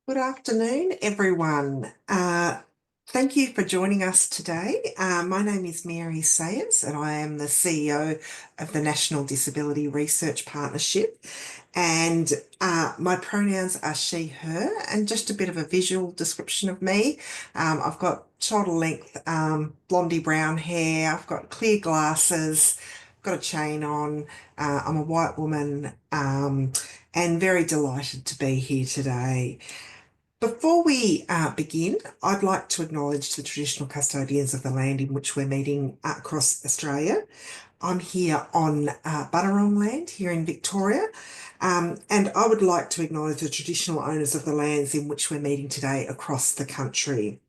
Good afternoon, everyone. Thank you for joining us today. My name is Mary Sayers, and I am the CEO of the National Disability Research Partnership. And my pronouns are she, her, and just a bit of a visual description of me. I've got shoulder length, blondie brown hair, I've got clear glasses, got a chain on, I'm a white woman, and very delighted to be here today. Before we begin, I'd like to acknowledge the traditional custodians of the land in which we're meeting across Australia. I'm here on Bunurong land here in Victoria, and I would like to acknowledge the traditional owners of the lands in which we're meeting today across the country.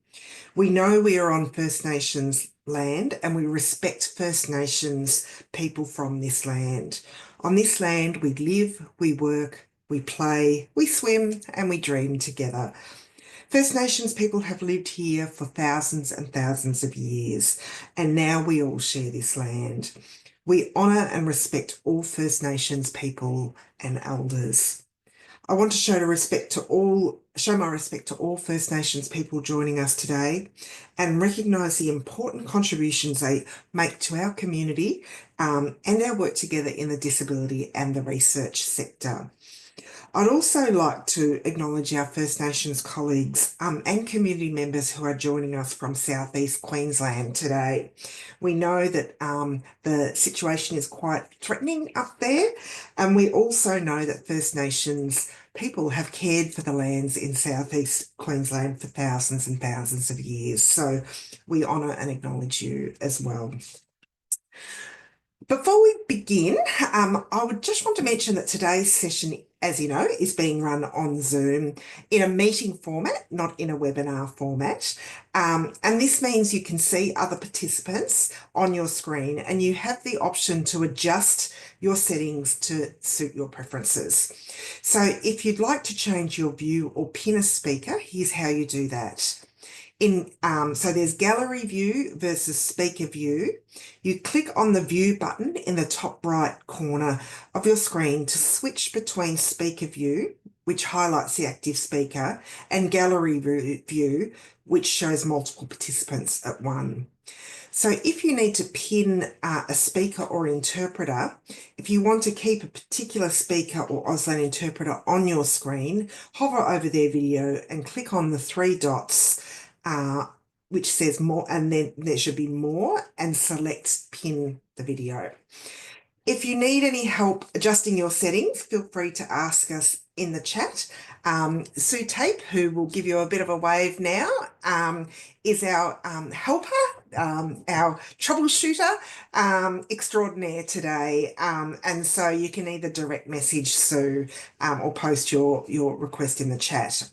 We know we are on First Nations land and we respect First Nations people from this land. On this land, we live, we work, we play, we swim, and we dream together. First Nations people have lived here for thousands and thousands of years, and now we all share this land. We honour and respect all First Nations people and elders. I want to show my respect to all First Nations people joining us today and recognise the important contributions they make to our community, and our work together in the disability and the research sector. I'd also like to acknowledge our First Nations colleagues and community members who are joining us from Southeast Queensland today. We know that the situation is quite threatening up there, and we also know that First Nations people have cared for the lands in Southeast Queensland for thousands and thousands of years. So we honour and acknowledge you as well. Before we begin, I would just want to mention that today's session, as you know, is being run on Zoom in a meeting format, not in a webinar format. And this means you can see other participants on your screen and you have the option to adjust your settings to suit your preferences. So if you'd like to change your view or pin a speaker, here's how you do that. So there's gallery view versus speaker view. You click on the view button in the top right corner of your screen to switch between speaker view, which highlights the active speaker, and gallery view, which shows multiple participants at one. So if you need to pin a speaker or interpreter, if you want to keep a particular speaker or Auslan interpreter on your screen, hover over their video and click on the three dots which says more, and then there should be more, and select pin the video. If you need any help adjusting your settings, feel free to ask us in the chat. Sue Tape, who will give you a bit of a wave now, is our helper, our troubleshooter extraordinaire today. And so you can either direct message Sue or post your request in the chat.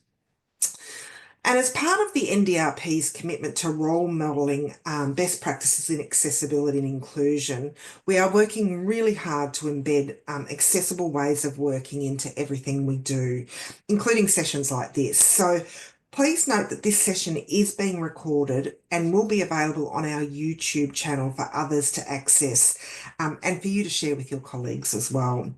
And as part of the NDRP's commitment to role modelling best practices in accessibility and inclusion, we are working really hard to embed accessible ways of working into everything we do, including sessions like this. So please note that this session is being recorded and will be available on our YouTube channel for others to access, and for you to share with your colleagues as well.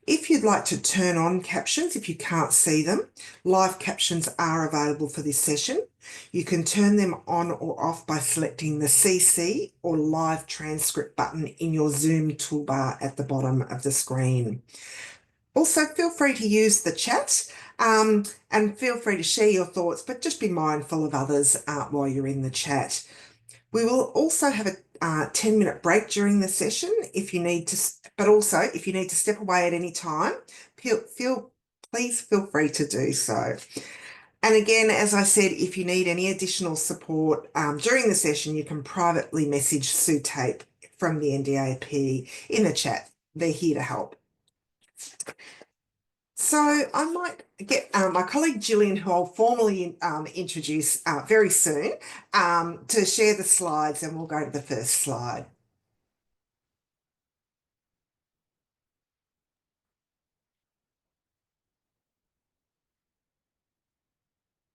If you'd like to turn on captions, if you can't see them, live captions are available for this session. You can turn them on or off by selecting the CC or live transcript button in your Zoom toolbar at the bottom of the screen. Also, feel free to use the chat and feel free to share your thoughts, but just be mindful of others while you're in the chat. We will also have a 10-minute break during the session if you need to, but also if you need to step away at any time, please feel free to do so. And again, as I said, if you need any additional support during the session, you can privately message Sue Tape from the NDRP in the chat. They're here to help. So I might get my colleague Gillian, who I'll formally introduce very soon, to share the slides, and we'll go to the first slide.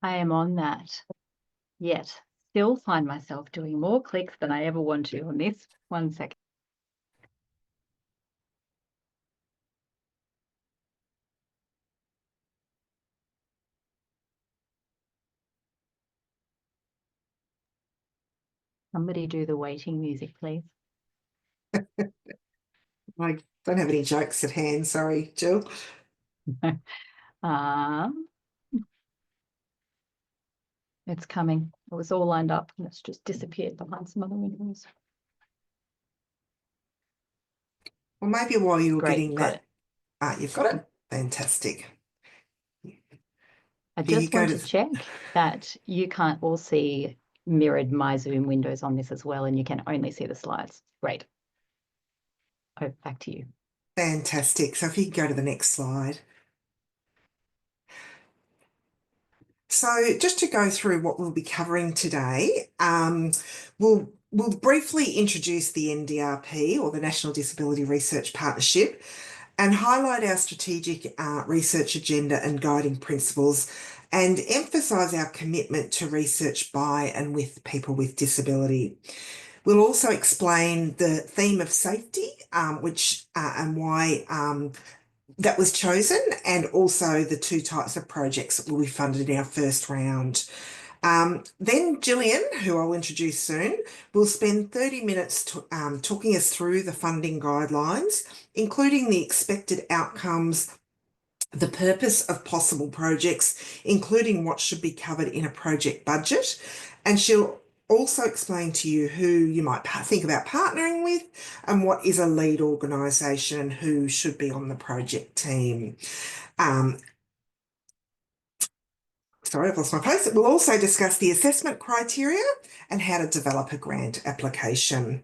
I am on that, yet still find myself doing more clicks than I ever want to on this. 1 second. Somebody do the waiting music, please. I don't have any jokes at hand, sorry, Jill. Um, it's coming. It was all lined up and it's just disappeared behind some other windows. Well, maybe while you were Great, getting got that, it. you've got it. Fantastic. I Here you just go want to to check that you can't all see mirrored My Zoom windows on this as well, and you can only see the slides. Great. Oh, back to you. fantastic. So if you can go to the next slide. So just to go through what we'll be covering today, we'll briefly introduce the NDRP, or the National Disability Research Partnership, and highlight our strategic research agenda and guiding principles, and emphasise our commitment to research by and with people with disability. We'll also explain the theme of safety, which and why that was chosen, and also the two types of projects that will be funded in our first round. Then Gillian, who I'll introduce soon, will spend 30 minutes talking us through the funding guidelines, including the expected outcomes, the purpose of possible projects, including what should be covered in a project budget. And she'll also explain to you who you might think about partnering with and what is a lead organisation and who should be on the project team. Sorry, I've lost my place. We'll also discuss the assessment criteria and how to develop a grant application.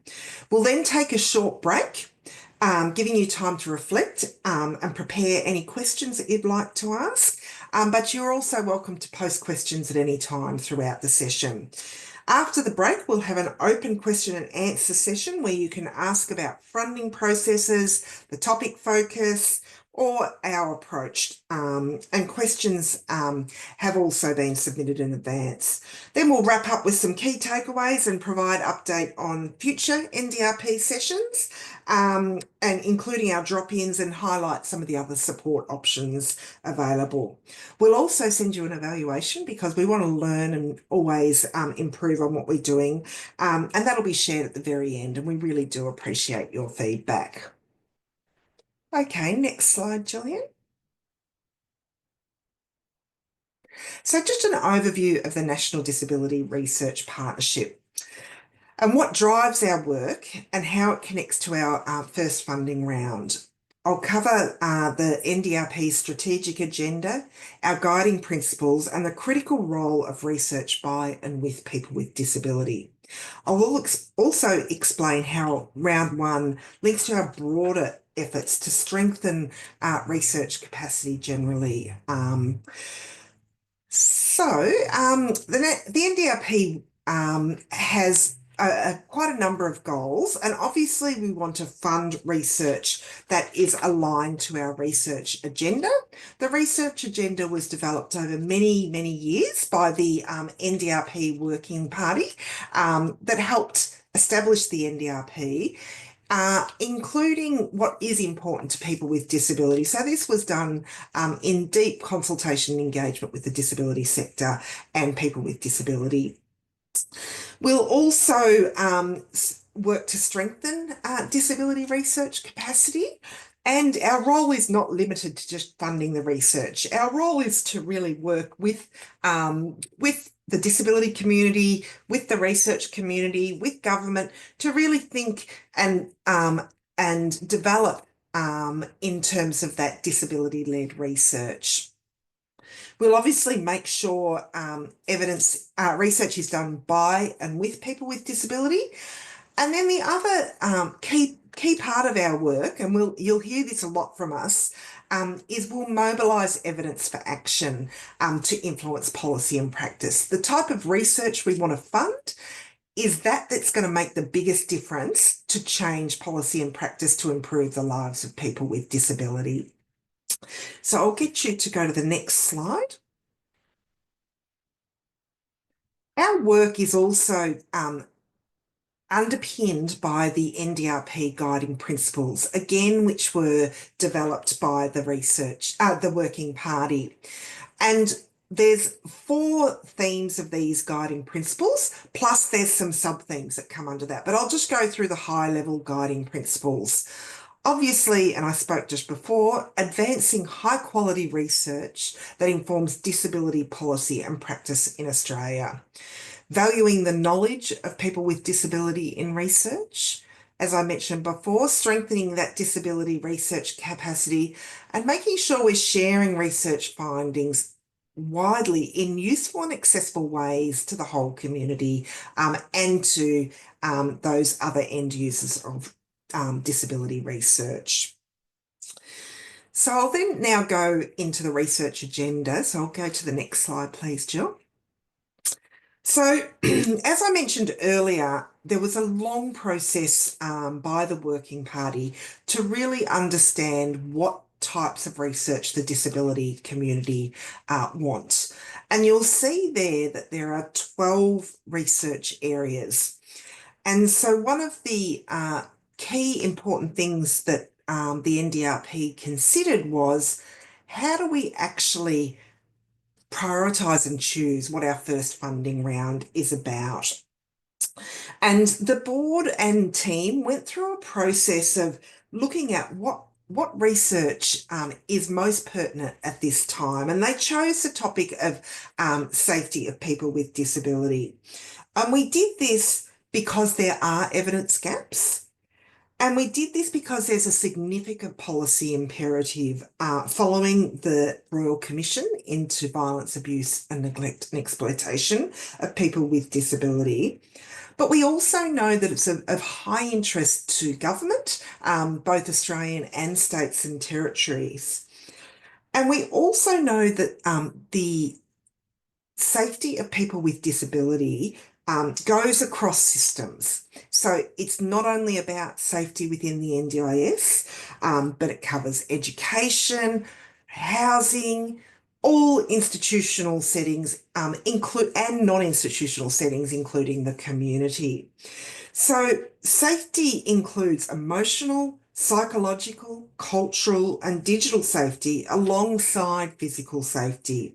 We'll then take a short break, giving you time to reflect and prepare any questions that you'd like to ask. But you're also welcome to post questions at any time throughout the session. After the break, we'll have an open question and answer session where you can ask about funding processes, the topic focus, or our approach. And questions have also been submitted in advance. Then we'll wrap up with some key takeaways and provide update on future NDRP sessions, and including our drop-ins, and highlight some of the other support options available. We'll also send you an evaluation because we want to learn and always improve on what we're doing, and that'll be shared at the very end, and we really do appreciate your feedback. Okay, next slide, Gillian. So just an overview of the National Disability Research Partnership and what drives our work and how it connects to our first funding round. I'll cover the NDRP strategic agenda, our guiding principles, and the critical role of research by and with people with disability. I'll also explain how round one links to our broader efforts to strengthen research capacity generally. The NDRP has quite a number of goals, and obviously we want to fund research that is aligned to our research agenda. The research agenda was developed over many, many years by the NDRP Working Party that helped establish the NDRP. Including what is important to people with disability. So this was done in deep consultation and engagement with the disability sector and people with disability. We'll also work to strengthen disability research capacity. And our role is not limited to just funding the research. Our role is to really work with the disability community, with the research community, with government, to really think and develop in terms of that disability-led research. We'll obviously make sure evidence research is done by and with people with disability. And then the other key part of our work, and you'll hear this a lot from us, is we'll mobilise evidence for action to influence policy and practice. The type of research we want to fund is that's going to make the biggest difference to change policy and practice to improve the lives of people with disability. So I'll get you to go to the next slide. Our work is also underpinned by the NDRP guiding principles, again, which were developed by the Working Party. And there's four themes of these guiding principles, plus there's some sub-themes that come under that. But I'll just go through the high-level guiding principles. Obviously, and I spoke just before, advancing high-quality research that informs disability policy and practice in Australia. Valuing the knowledge of people with disability in research. As I mentioned before, strengthening that disability research capacity and making sure we're sharing research findings widely in useful and accessible ways to the whole community and to those other end users of disability research. So I'll then now go into the research agenda. So I'll go to the next slide, please, Jill. So, as I mentioned earlier, there was a long process by the Working Party to really understand what types of research the disability community wants. And you'll see there that there are 12 research areas. And so one of the key important things that the NDRP considered was, how do we actually prioritise and choose what our first funding round is about? And the board and team went through a process of looking at what research is most pertinent at this time. And they chose the topic of safety of people with disability. And we did this because there are evidence gaps. And we did this because there's a significant policy imperative following the Royal Commission into Violence, Abuse and Neglect and Exploitation of People with Disability. But we also know that it's of high interest to government, both Australian and states and territories. And we also know that the safety of people with disability goes across systems. So it's not only about safety within the NDIS, but it covers education, housing, all institutional settings, and non-institutional settings, including the community. So safety includes emotional, psychological, cultural, and digital safety alongside physical safety.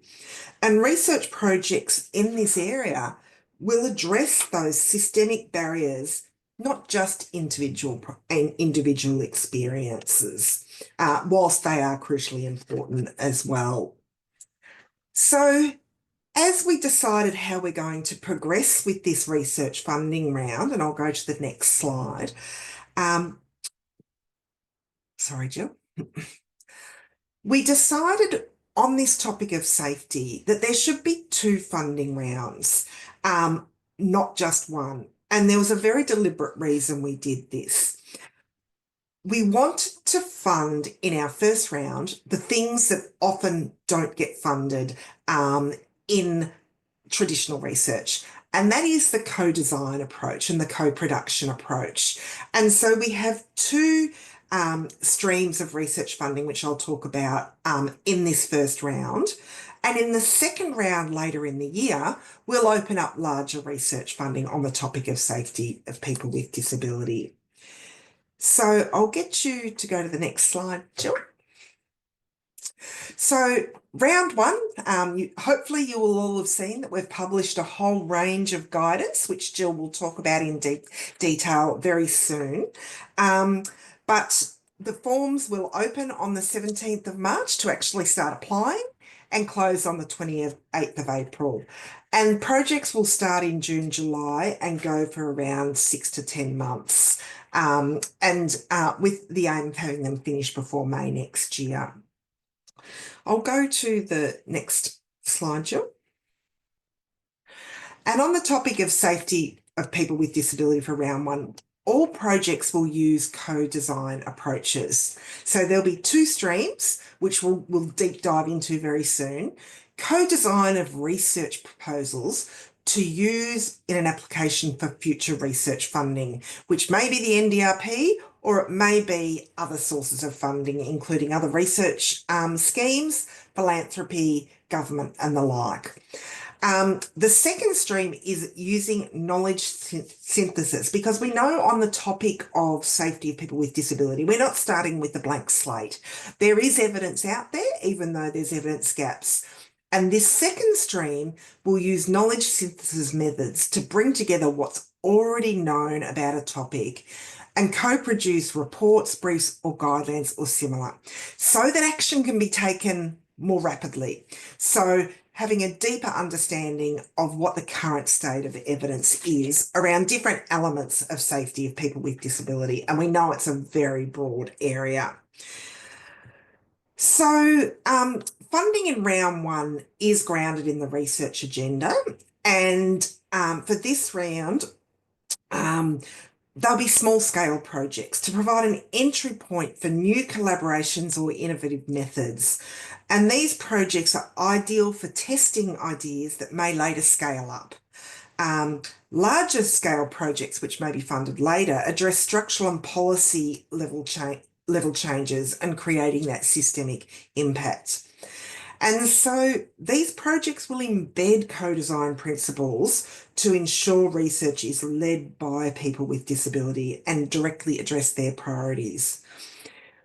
And research projects in this area will address those systemic barriers, not just individual experiences, whilst they are crucially important as well. So as we decided how we're going to progress with this research funding round, and I'll go to the next slide. Sorry, Jill. We decided on this topic of safety that there should be two funding rounds, not just one. And there was a very deliberate reason we did this. We wanted to fund in our first round the things that often don't get funded in traditional research. And that is the co-design approach and the co-production approach. And so we have two streams of research funding, which I'll talk about in this first round. And in the second round later in the year, we'll open up larger research funding on the topic of safety of people with disability. So I'll get you to go to the next slide, Jill. So round one, hopefully you will all have seen that we've published a whole range of guidance, which Jill will talk about in detail very soon. But the forms will open on the 17th of March to actually start applying and close on the 28th of April. And projects will start in June, July and go for around 6 to 10 months, with the aim of having them finished before May next year. I'll go to the next slide, Jill. And on the topic of safety of people with disability for round one, all projects will use co-design approaches. So there'll be two streams, which we'll deep dive into very soon. Co-design of research proposals to use in an application for future research funding, which may be the NDRP or it may be other sources of funding, including other research schemes, philanthropy, government and the like. The second stream is using knowledge synthesis, because we know on the topic of safety of people with disability, we're not starting with a blank slate. There is evidence out there, even though there's evidence gaps. And this second stream will use knowledge synthesis methods to bring together what's already known about a topic and co-produce reports, briefs, or guidelines or similar, so that action can be taken more rapidly. So having a deeper understanding of what the current state of evidence is around different elements of safety of people with disability. And we know it's a very broad area. So, funding in round one is grounded in the research agenda. And for this round, um, there'll be small scale projects to provide an entry point for new collaborations or innovative methods. And these projects are ideal for testing ideas that may later scale up. Larger scale projects, which may be funded later, address structural and policy level changes and creating that systemic impact. And so these projects will embed co-design principles to ensure research is led by people with disability and directly address their priorities.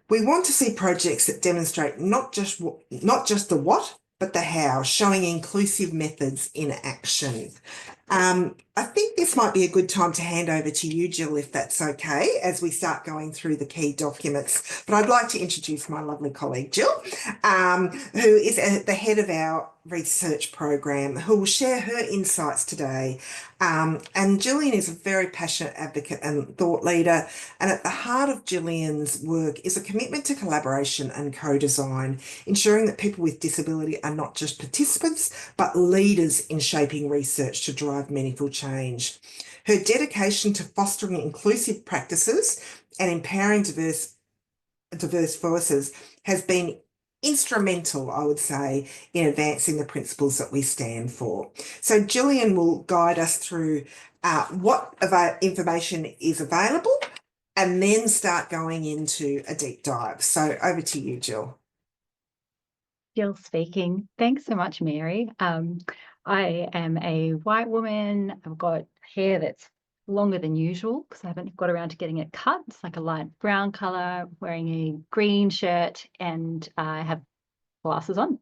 We want to see projects that demonstrate not just the what, but the how, showing inclusive methods in action. I think this might be a good time to hand over to you, Jill, if that's okay, as we start going through the key documents. But I'd like to introduce my lovely colleague, Jill, who is the head of our research program, who will share her insights today. And Gillian is a very passionate advocate and thought leader. And at the heart of Gillian's work is a commitment to collaboration and co-design, ensuring that people with disability are not just participants, but leaders in shaping research to drive meaningful change. Her dedication to fostering inclusive practices and empowering diverse voices has been instrumental, I would say, in advancing the principles that we stand for. So Gillian will guide us through what information is available and then start going into a deep dive. So over to you, Jill. Jill speaking. Thanks so much, Mary. I am a white woman. I've got hair that's longer than usual because I haven't got around to getting it cut. It's like a light brown color, wearing a green shirt, and I have glasses on.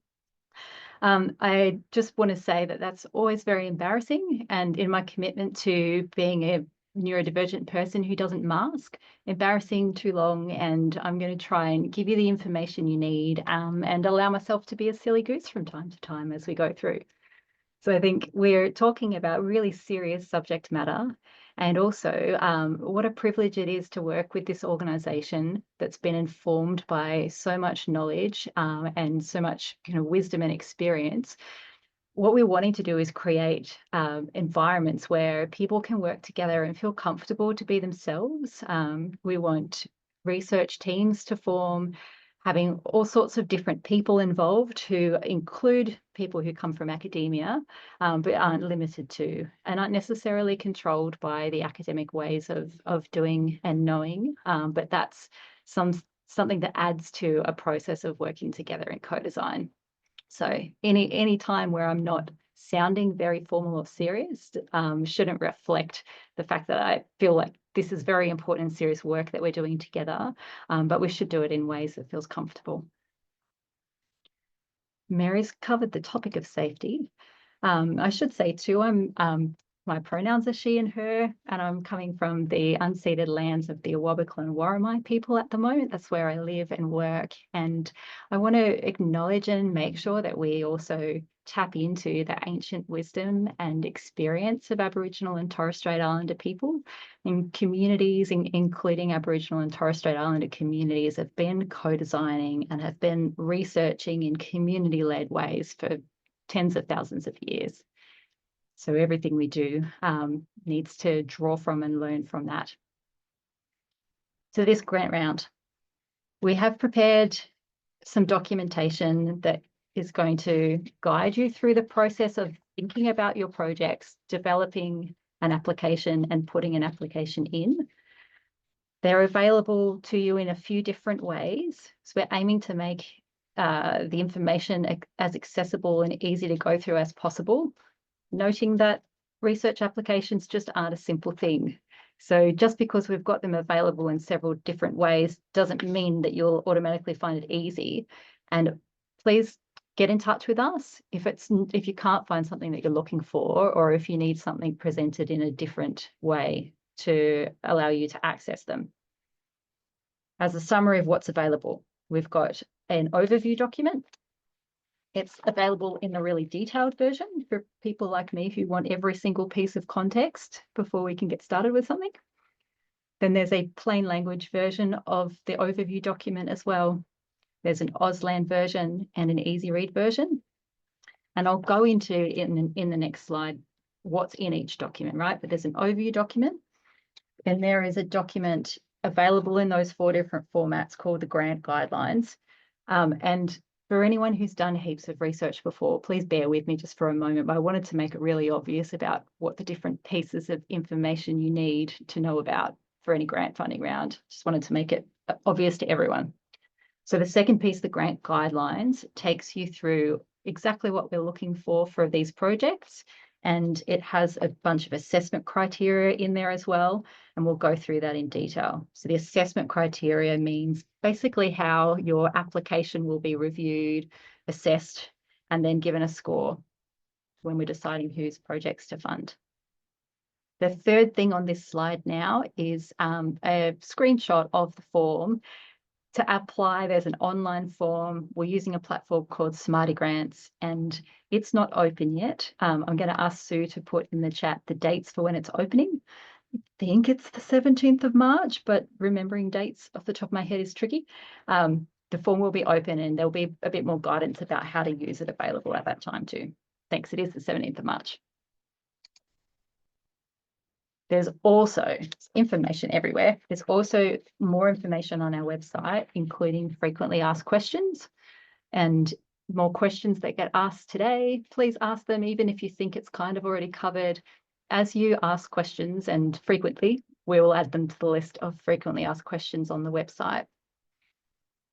I just want to say that that's always very embarrassing. And in my commitment to being a neurodivergent person who doesn't mask, embarrassing too long, and I'm going to try and give you the information you need and allow myself to be a silly goose from time to time as we go through. So I think we're talking about really serious subject matter, and also what a privilege it is to work with this organisation that's been informed by so much knowledge and so much wisdom and experience. What we're wanting to do is create environments where people can work together and feel comfortable to be themselves. We want research teams to form, having all sorts of different people involved who include people who come from academia, but aren't limited to, and aren't necessarily controlled by the academic ways of doing and knowing, but that's something that adds to a process of working together in co-design. So any time where I'm not sounding very formal or serious shouldn't reflect the fact that I feel like this is very important and serious work that we're doing together, but we should do it in ways that feels comfortable. Mary's covered the topic of safety. I should say too, my pronouns are she and her, and I'm coming from the unceded lands of the Awabakal and Worimi people at the moment. That's where I live and work. And I want to acknowledge and make sure that we also tap into the ancient wisdom and experience of Aboriginal and Torres Strait Islander people. And communities, including Aboriginal and Torres Strait Islander communities, have been co-designing and have been researching in community-led ways for tens of thousands of years. So everything we do needs to draw from and learn from that. So this grant round, we have prepared some documentation that is going to guide you through the process of thinking about your projects, developing an application and putting an application in. They're available to you in a few different ways. So we're aiming to make the information as accessible and easy to go through as possible, noting that research applications just aren't a simple thing. So just because we've got them available in several different ways doesn't mean that you'll automatically find it easy. And please get in touch with us if you can't find something that you're looking for, or if you need something presented in a different way to allow you to access them. As a summary of what's available, we've got an overview document. It's available in the really detailed version for people like me who want every single piece of context before we can get started with something. Then there's a plain language version of the overview document as well. There's an Auslan version and an easy read version. And I'll go into in the next slide what's in each document, right? But there's an overview document, and there is a document available in those 4 different formats called the grant guidelines. And for anyone who's done heaps of research before, please bear with me just for a moment, but I wanted to make it really obvious about what the different pieces of information you need to know about for any grant funding round. Just wanted to make it obvious to everyone. So the second piece, the grant guidelines, takes you through exactly what we're looking for these projects. And it has a bunch of assessment criteria in there as well. And we'll go through that in detail. So the assessment criteria means basically how your application will be reviewed, assessed, and then given a score when we're deciding whose projects to fund. The third thing on this slide now is a screenshot of the form. To apply, there's an online form. We're using a platform called Smarty Grants, and it's not open yet. I'm going to ask Sue to put in the chat the dates for when it's opening. I think it's the 17th of March, but remembering dates off the top of my head is tricky. The form will be open, and there'll be a bit more guidance about how to use it available at that time too. Thanks, it is the 17th of March. There's also information everywhere. There's also more information on our website, including frequently asked questions and more questions that get asked today. Please ask them, even if you think it's kind of already covered. As you ask questions, and frequently, we will add them to the list of frequently asked questions on the website.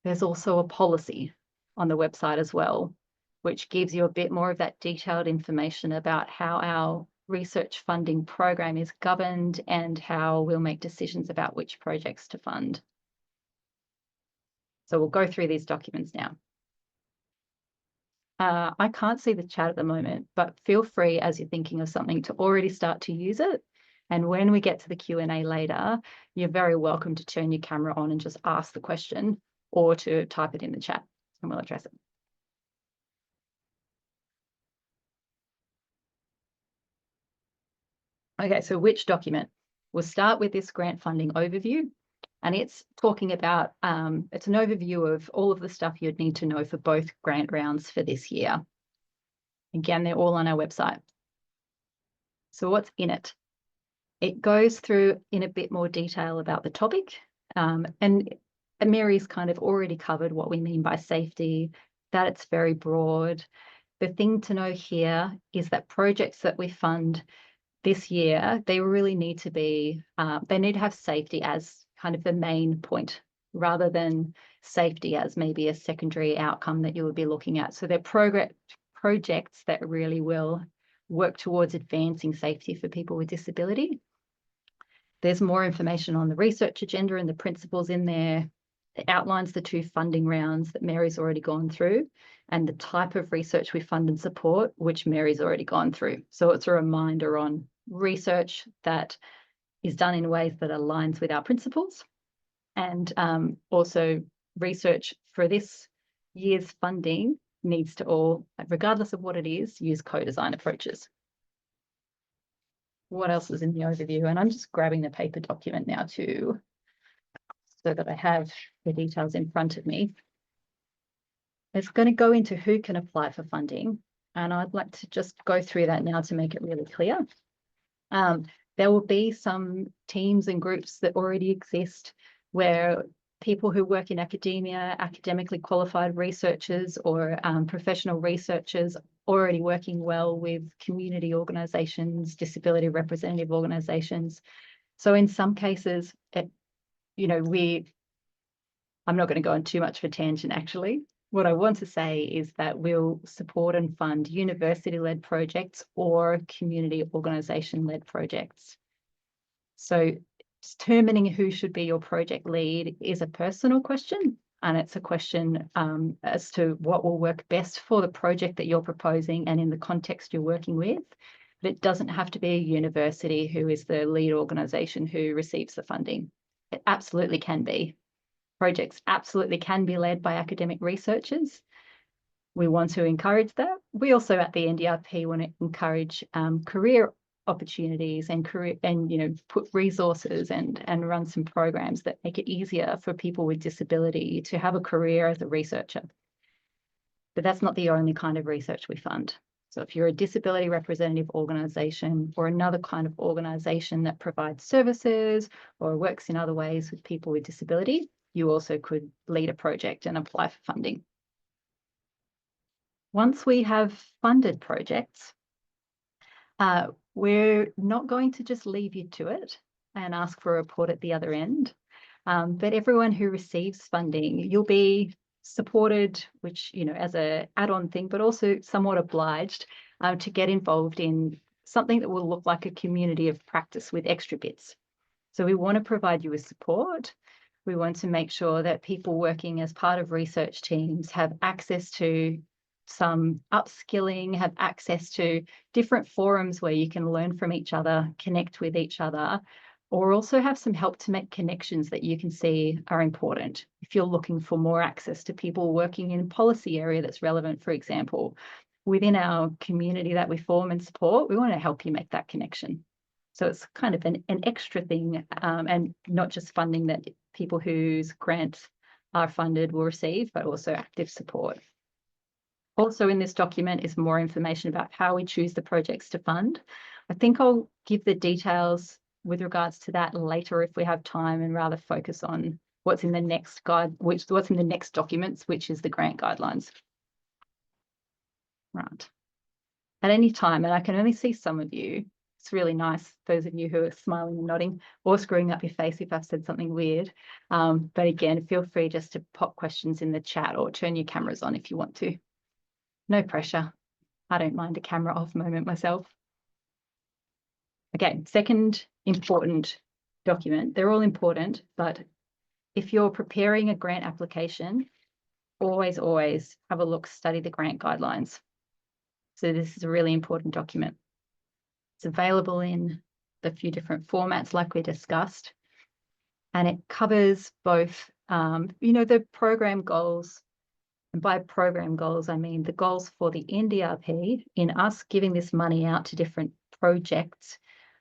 There's also a policy on the website as well, which gives you a bit more of that detailed information about how our research funding program is governed and how we'll make decisions about which projects to fund. So we'll go through these documents now. I can't see the chat at the moment, but feel free as you're thinking of something to already start to use it. And when we get to the Q&A later, you're very welcome to turn your camera on and just ask the question or to type it in the chat and we'll address it. Okay, so which document? We'll start with this grant funding overview, and it's talking about, it's an overview of all of the stuff you'd need to know for both grant rounds for this year. Again, they're all on our website. So what's in it? It goes through in a bit more detail about the topic, and Mary's kind of already covered what we mean by safety, that it's very broad. The thing to know here is that projects that we fund this year, they really need to be, they need to have safety as kind of the main point, rather than safety as maybe a secondary outcome that you would be looking at. So they're projects that really will work towards advancing safety for people with disability. There's more information on the research agenda and the principles in there. It outlines the 2 funding rounds that Mary's already gone through and the type of research we fund and support, which Mary's already gone through. So it's a reminder on research that is done in ways that aligns with our principles, and also research for this year's funding needs to all, regardless of what it is, use co-design approaches. What else is in the overview? And I'm just grabbing the paper document now too, so that I have the details in front of me. It's going to go into who can apply for funding, and I'd like to just go through that now to make it really clear. There will be some teams and groups that already exist where people who work in academia, academically qualified researchers or professional researchers already working well with community organisations, disability representative organisations. So in some cases, I'm not going to go on too much of a tangent actually. What I want to say is that we'll support and fund university-led projects or community organisation-led projects. So determining who should be your project lead is a personal question. And it's a question as to what will work best for the project that you're proposing and in the context you're working with. But it doesn't have to be a university who is the lead organisation who receives the funding. It absolutely can be. Projects absolutely can be led by academic researchers. We want to encourage that. We also at the NDRP want to encourage career opportunities and put resources and run some programs that make it easier for people with disability to have a career as a researcher. But that's not the only kind of research we fund. So if you're a disability representative organisation or another kind of organisation that provides services or works in other ways with people with disability, you also could lead a project and apply for funding. Once we have funded projects, we're not going to just leave you to it and ask for a report at the other end. But everyone who receives funding, you'll be supported, which, as an add-on thing, but also somewhat obliged to get involved in something that will look like a community of practice with extra bits. So we want to provide you with support. We want to make sure that people working as part of research teams have access to some upskilling, have access to different forums where you can learn from each other, connect with each other, or also have some help to make connections that you can see are important. If you're looking for more access to people working in a policy area that's relevant, for example, within our community that we form and support, we want to help you make that connection. So it's kind of an extra thing, and not just funding that people whose grants are funded will receive, but also active support. Also in this document is more information about how we choose the projects to fund. I think I'll give the details with regards to that later if we have time, and rather focus on what's in the next what's in the next documents, which is the grant guidelines. Right. At any time, and I can only see some of you, it's really nice, those of you who are smiling and nodding, or screwing up your face if I've said something weird. But again, feel free just to pop questions in the chat or turn your cameras on if you want to. No pressure. I don't mind a camera off moment myself. Okay, second important document. They're all important, but if you're preparing a grant application, always have a look, study the grant guidelines. So this is a really important document. It's available in a few different formats like we discussed, and it covers both, the program goals. And by program goals, I mean the goals for the NDRP in us giving this money out to different projects,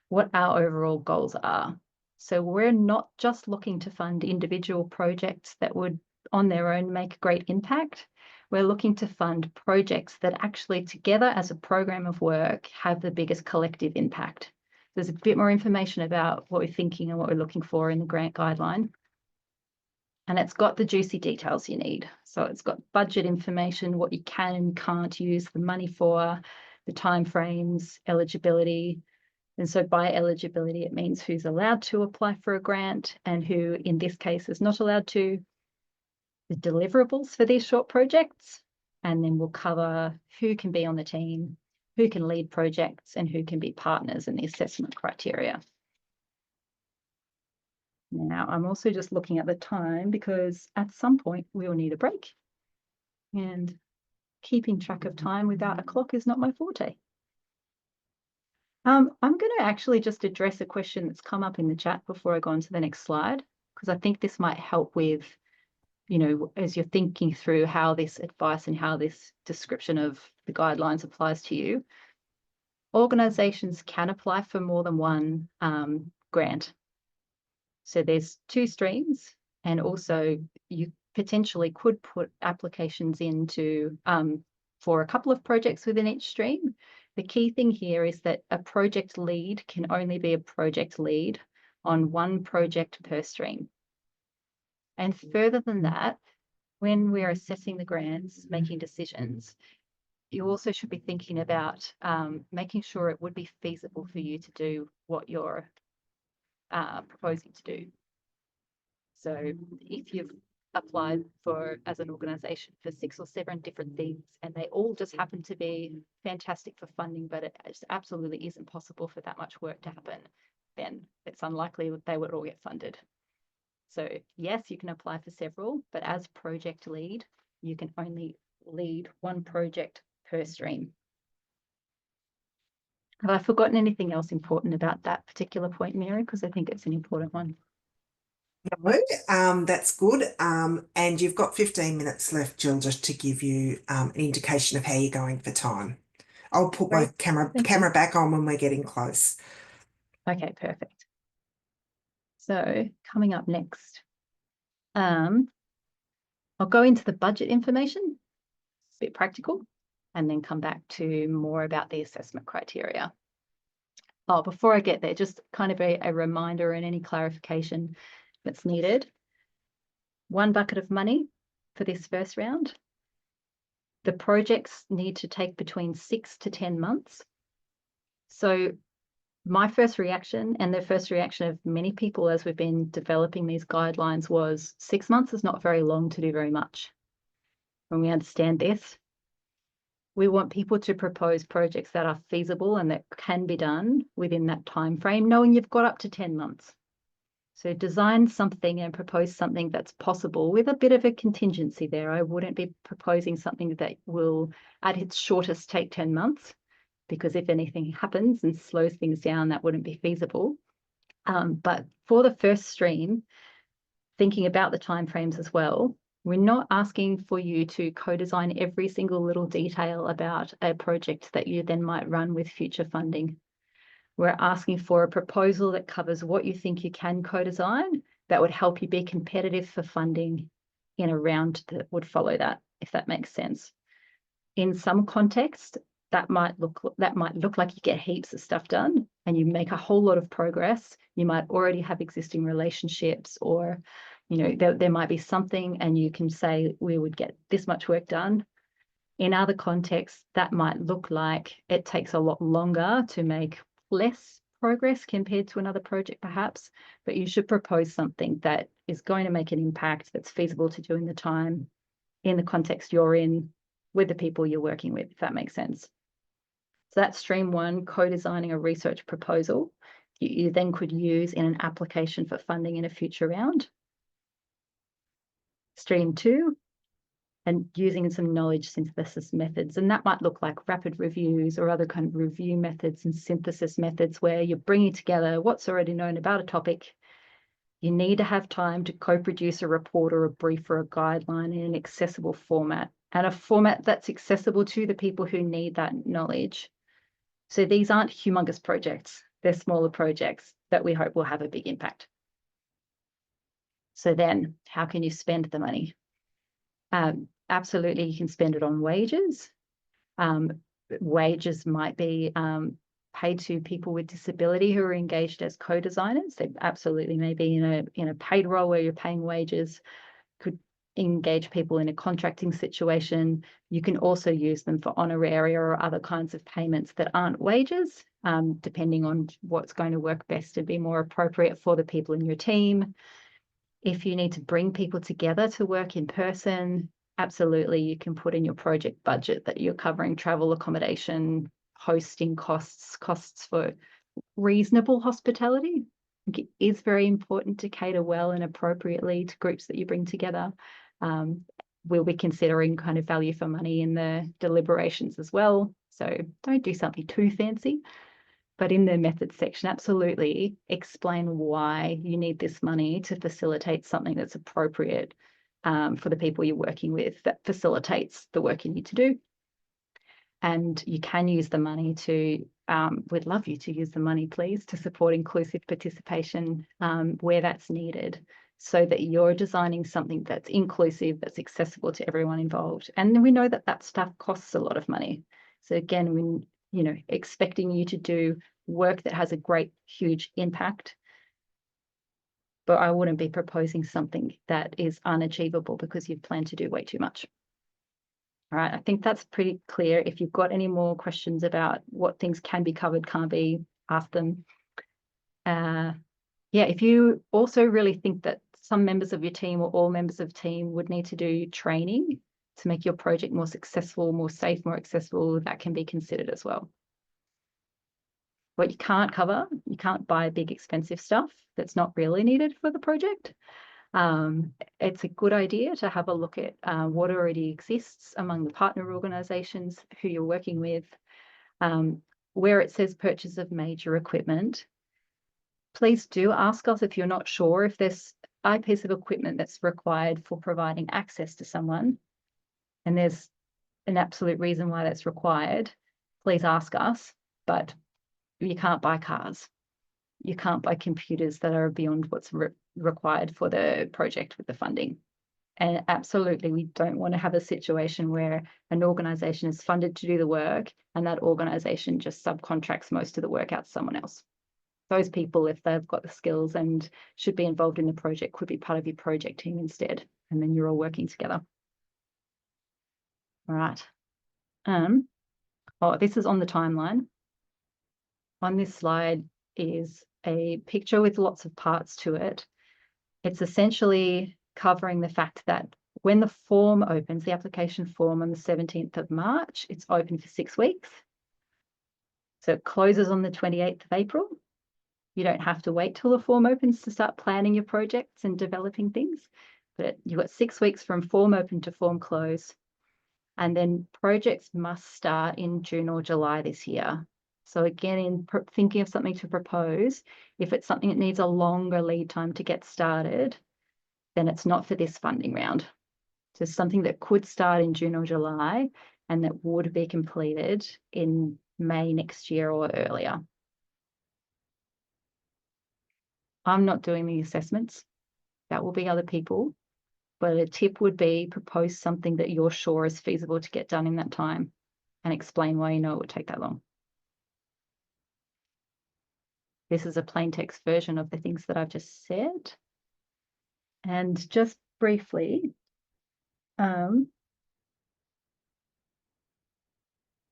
what our overall goals are. So we're not just looking to fund individual projects that would on their own make a great impact. We're looking to fund projects that actually together as a program of work have the biggest collective impact. There's a bit more information about what we're thinking and what we're looking for in the grant guideline. And it's got the juicy details you need. So it's got budget information, what you can and can't use the money for, the timeframes, eligibility. And so by eligibility, it means who's allowed to apply for a grant and who, in this case, is not allowed to, the deliverables for these short projects, and then we'll cover who can be on the team, who can lead projects, and who can be partners in the assessment criteria. Now, I'm also just looking at the time because at some point we will need a break, and keeping track of time without a clock is not my forte. I'm going to actually just address a question that's come up in the chat before I go on to the next slide, because I think this might help with, as you're thinking through how this advice and how this description of the guidelines applies to you. Organisations can apply for more than one grant. So there's 2 streams, and also you potentially could put applications into for a couple of projects within each stream. The key thing here is that a project lead can only be a project lead on one project per stream. And further than that, when we're assessing the grants, making decisions, you also should be thinking about making sure it would be feasible for you to do what you're proposing to do. So if you've applied as an organisation for 6 or 7 different things and they all just happen to be fantastic for funding, but it just absolutely isn't possible for that much work to happen, then it's unlikely that they would all get funded. So yes, you can apply for several, but as project lead, you can only lead one project per stream. Have I forgotten anything else important about that particular point, Mary? Because I think it's an important one. No, that's good. And you've got 15 minutes left, Jill, just to give you an indication of how you're going for time. I'll put my Great. camera Thank you. back on when we're getting close. Okay, perfect. So coming up next, I'll go into the budget information, a bit practical, and then come back to more about the assessment criteria. Oh, before I get there, just kind of a reminder and any clarification that's needed. 1 bucket of money for this first round. The projects need to take between 6 to 10 months. So my first reaction, and the first reaction of many people as we've been developing these guidelines, was 6 months is not very long to do very much. When we understand this, we want people to propose projects that are feasible and that can be done within that time frame, knowing you've got up to 10 months. So design something and propose something that's possible with a bit of a contingency there. I wouldn't be proposing something that will, at its shortest, take 10 months, because if anything happens and slows things down, that wouldn't be feasible. But for the first stream, thinking about the timeframes as well, we're not asking for you to co-design every single little detail about a project that you then might run with future funding. We're asking for a proposal that covers what you think you can co-design that would help you be competitive for funding in a round that would follow that, if that makes sense. In some context, that might look like you get heaps of stuff done and you make a whole lot of progress. You might already have existing relationships, or there might be something and you can say we would get this much work done. In other contexts, that might look like it takes a lot longer to make less progress compared to another project perhaps, but you should propose something that is going to make an impact, that's feasible to do in the time, in the context you're in, with the people you're working with, if that makes sense. So that's stream 1, co-designing a research proposal you then could use in an application for funding in a future round. Stream 2, and using some knowledge synthesis methods. And that might look like rapid reviews or other kind of review methods and synthesis methods where you're bringing together what's already known about a topic. You need to have time to co-produce a report or a brief or a guideline in an accessible format, and a format that's accessible to the people who need that knowledge. So these aren't humongous projects. They're smaller projects that we hope will have a big impact. So then how can you spend the money? Absolutely, you can spend it on wages. Wages might be paid to people with disability who are engaged as co-designers. They absolutely may be in a paid role where you're paying wages. Could engage people in a contracting situation. You can also use them for honoraria or other kinds of payments that aren't wages, depending on what's going to work best to be more appropriate for the people in your team. If you need to bring people together to work in person, absolutely, you can put in your project budget that you're covering travel, accommodation, hosting costs for reasonable hospitality. I think it is very important to cater well and appropriately to groups that you bring together. We'll be considering kind of value for money in the deliberations as well. So don't do something too fancy. But in the methods section, absolutely explain why you need this money to facilitate something that's appropriate for the people you're working with, that facilitates the work you need to do. And you can use the money to, we'd love you to use the money, please, to support inclusive participation where that's needed, so that you're designing something that's inclusive, that's accessible to everyone involved. And we know that stuff costs a lot of money. So again, when expecting you to do work that has a great, huge impact, but I wouldn't be proposing something that is unachievable because you've planned to do way too much. All right, I think that's pretty clear. If you've got any more questions about what things can be covered, can't be, ask them. Yeah, if you also really think that some members of your team or all members of the team would need to do training to make your project more successful, more safe, more accessible, that can be considered as well. What you can't cover, you can't buy big expensive stuff that's not really needed for the project. It's a good idea to have a look at what already exists among the partner organisations who you're working with. Where it says purchase of major equipment, please do ask us if you're not sure if there's a piece of equipment that's required for providing access to someone, and there's an absolute reason why that's required. Please ask us, but you can't buy cars. You can't buy computers that are beyond what's required for the project with the funding. And absolutely, we don't want to have a situation where an organisation is funded to do the work and that organisation just subcontracts most of the work out to someone else. Those people, if they've got the skills and should be involved in the project, could be part of your project team instead, and then you're all working together. All right. Oh, this is on the timeline. On this slide is a picture with lots of parts to it. It's essentially covering the fact that when the form opens, the application form on the 17th of March, it's open for 6 weeks. So it closes on the 28th of April. You don't have to wait till the form opens to start planning your projects and developing things, but you've got 6 weeks from form open to form close. And then projects must start in June or July this year. So again, in thinking of something to propose, if it's something that needs a longer lead time to get started, then it's not for this funding round. So something that could start in June or July and that would be completed in May next year or earlier. I'm not doing the assessments. That will be other people. But a tip would be propose something that you're sure is feasible to get done in that time and explain why you know it would take that long. This is a plain text version of the things that I've just said. And just briefly, on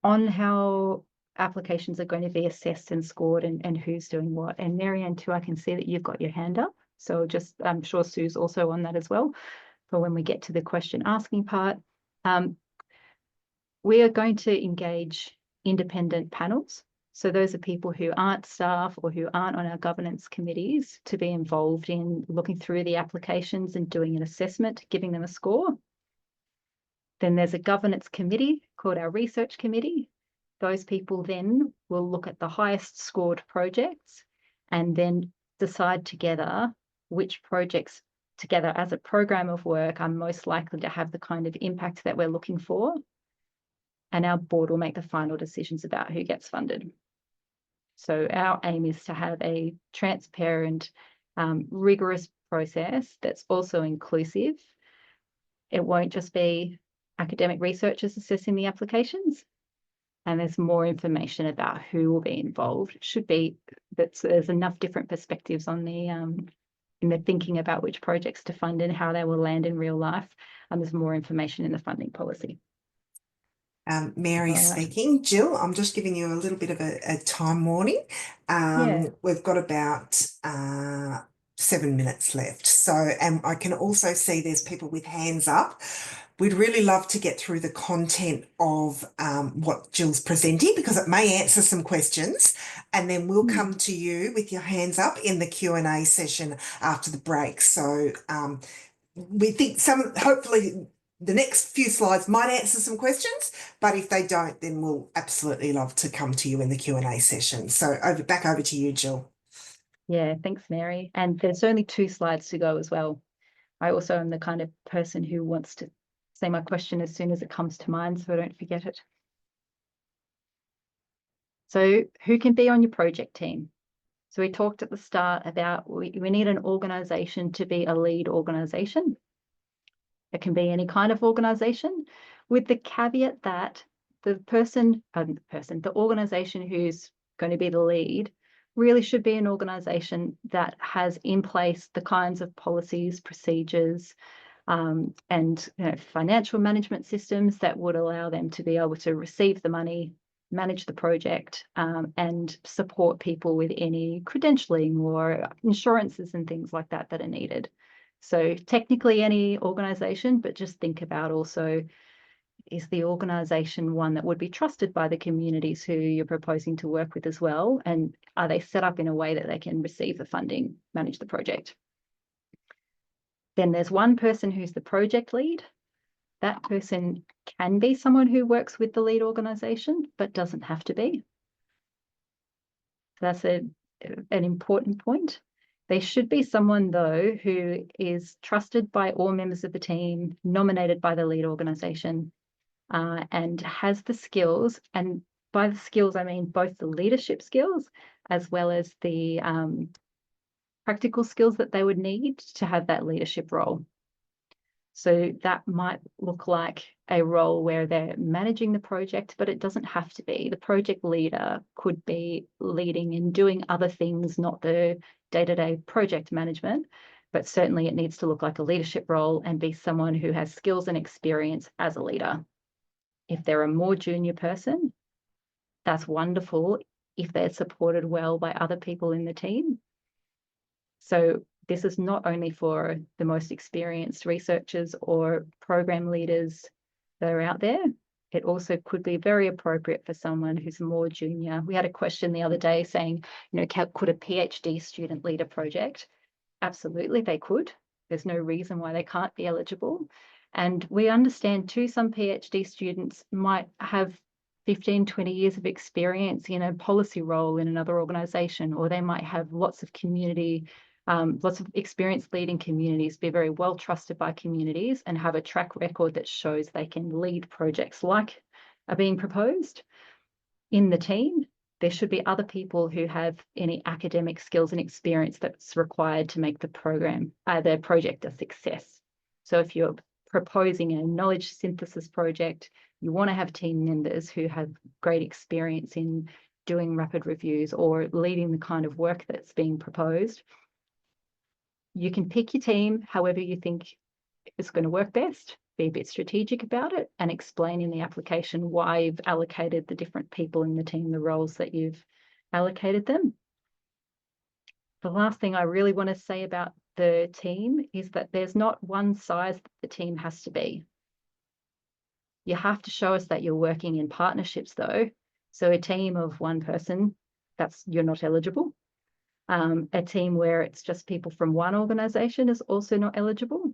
how applications are going to be assessed and scored and who's doing what. And Marianne too, I can see that you've got your hand up. So just, I'm sure Sue's also on that as well for when we get to the question asking part. We are going to engage independent panels. So those are people who aren't staff or who aren't on our governance committees to be involved in looking through the applications and doing an assessment, giving them a score. Then there's a governance committee called our research committee. Those people then will look at the highest scored projects and then decide together which projects together as a program of work are most likely to have the kind of impact that we're looking for. And our board will make the final decisions about who gets funded. So our aim is to have a transparent, rigorous process that's also inclusive. It won't just be academic researchers assessing the applications, and there's more information about who will be involved. It should be that there's enough different perspectives on the in the thinking about which projects to fund and how they will land in real life, and there's more information in the funding policy. Mary speaking. Jill, I'm just giving you a little bit of a time warning. Yeah. We've got about 7 minutes left. So, and I can also see there's people with hands up. We'd really love to get through the content of what Jill's presenting because it may answer some questions, and then we'll come to you with your hands up in the Q&A session after the break. So we think hopefully the next few slides might answer some questions, but if they don't, then we'll absolutely love to come to you in the Q&A session. So back over to you, Jill. Yeah, thanks, Mary. And there's only 2 slides to go as well. I also am the kind of person who wants to say my question as soon as it comes to mind so I don't forget it. So who can be on your project team? So we talked at the start about we need an organisation to be a lead organisation. It can be any kind of organisation, with the caveat that the organisation who's going to be the lead really should be an organisation that has in place the kinds of policies, procedures, and financial management systems that would allow them to be able to receive the money, manage the project, and support people with any credentialing or insurances and things like that that are needed. So technically any organisation, but just think about also, is the organisation one that would be trusted by the communities who you're proposing to work with as well? And are they set up in a way that they can receive the funding, manage the project? Then there's one person who's the project lead. That person can be someone who works with the lead organisation, but doesn't have to be. So that's an important point. They should be someone, though, who is trusted by all members of the team, nominated by the lead organisation, and has the skills. And by the skills, I mean both the leadership skills as well as the practical skills that they would need to have that leadership role. So that might look like a role where they're managing the project, but it doesn't have to be. The project leader could be leading and doing other things, not the day-to-day project management, but certainly it needs to look like a leadership role and be someone who has skills and experience as a leader. If they're a more junior person, that's wonderful if they're supported well by other people in the team. So this is not only for the most experienced researchers or program leaders that are out there. It also could be very appropriate for someone who's more junior. We had a question the other day saying, could a PhD student lead a project? Absolutely, they could. There's no reason why they can't be eligible. And we understand too, some PhD students might have 15, 20 years of experience in a policy role in another organisation, or they might have lots of experience leading communities, be very well trusted by communities, and have a track record that shows they can lead projects like are being proposed. In the team, there should be other people who have any academic skills and experience that's required to make the project a success. So if you're proposing a knowledge synthesis project, you want to have team members who have great experience in doing rapid reviews or leading the kind of work that's being proposed. You can pick your team however you think is going to work best. Be a bit strategic about it and explain in the application why you've allocated the different people in the team the roles that you've allocated them. The last thing I really want to say about the team is that there's not one size that the team has to be. You have to show us that you're working in partnerships, though. So a team of one person, you're not eligible. A team where it's just people from one organisation is also not eligible.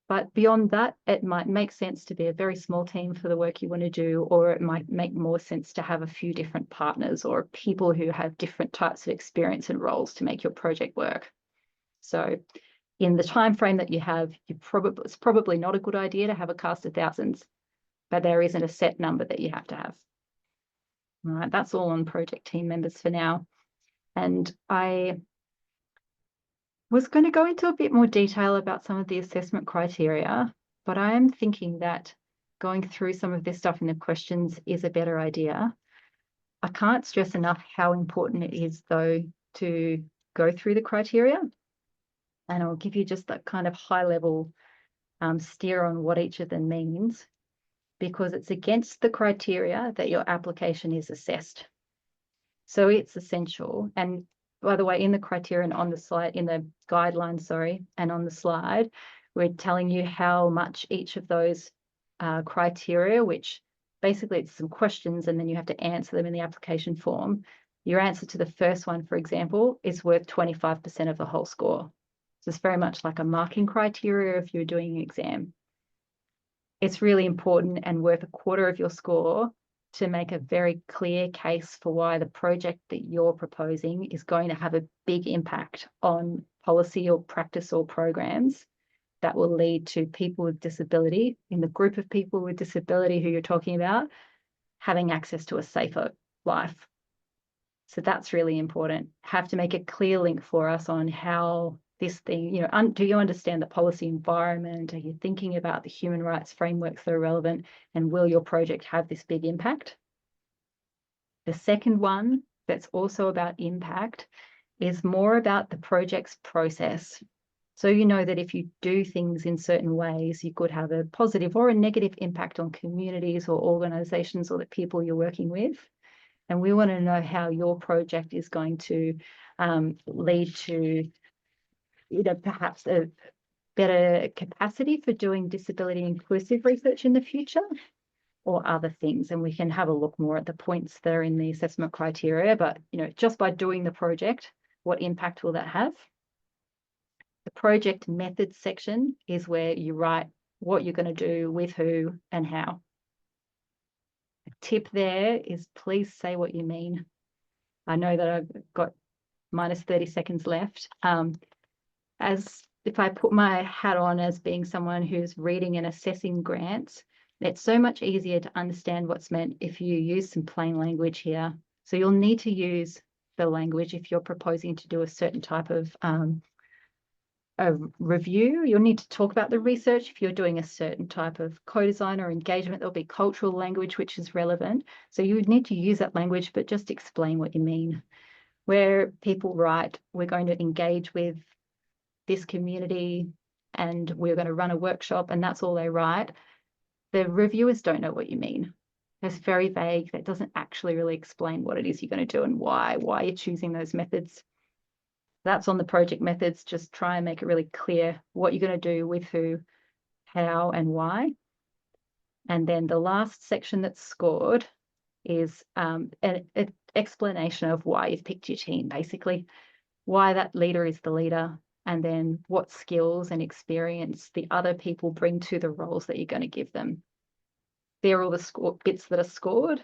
But beyond that, it might make sense to be a very small team for the work you want to do, or it might make more sense to have a few different partners or people who have different types of experience and roles to make your project work. So in the time frame that you have, it's probably not a good idea to have a cast of thousands, but there isn't a set number that you have to have. All right, that's all on project team members for now. And I was going to go into a bit more detail about some of the assessment criteria, but I am thinking that going through some of this stuff in the questions is a better idea. I can't stress enough how important it is, though, to go through the criteria. And I'll give you just that kind of high-level steer on what each of them means, because it's against the criteria that your application is assessed. So it's essential. And by the way, in the criteria and on the slide, in the guidelines, and on the slide, we're telling you how much each of those criteria, which basically it's some questions and then you have to answer them in the application form. Your answer to the first one, for example, is worth 25% of the whole score. So it's very much like a marking criteria if you're doing an exam. It's really important and worth a quarter of your score to make a very clear case for why the project that you're proposing is going to have a big impact on policy or practice or programs that will lead to people with disability, in the group of people with disability who you're talking about, having access to a safer life. So that's really important. Have to make a clear link for us on how this thing, do you understand the policy environment? Are you thinking about the human rights frameworks that are relevant? And will your project have this big impact? The second one that's also about impact is more about the project's process. So you know that if you do things in certain ways, you could have a positive or a negative impact on communities or organizations or the people you're working with. And we want to know how your project is going to lead to perhaps a better capacity for doing disability inclusive research in the future, or other things. And we can have a look more at the points that are in the assessment criteria, but just by doing the project, what impact will that have? The project methods section is where you write what you're going to do, with who and how. A tip there is please say what you mean. I know that I've got minus 30 seconds left. As if I put my hat on as being someone who's reading and assessing grants, it's so much easier to understand what's meant if you use some plain language here. So you'll need to use the language if you're proposing to do a certain type of a review. You'll need to talk about the research. If you're doing a certain type of co-design or engagement, there'll be cultural language which is relevant. So you would need to use that language, but just explain what you mean. Where people write, we're going to engage with this community and we're going to run a workshop, and that's all they write, the reviewers don't know what you mean. It's very vague. That doesn't actually really explain what it is you're going to do and why you're choosing those methods. That's on the project methods. Just try and make it really clear what you're going to do, with who, how, and why. And then the last section that's scored is an explanation of why you've picked your team, basically. Why that leader is the leader, and then what skills and experience the other people bring to the roles that you're going to give them. They're all the bits that are scored.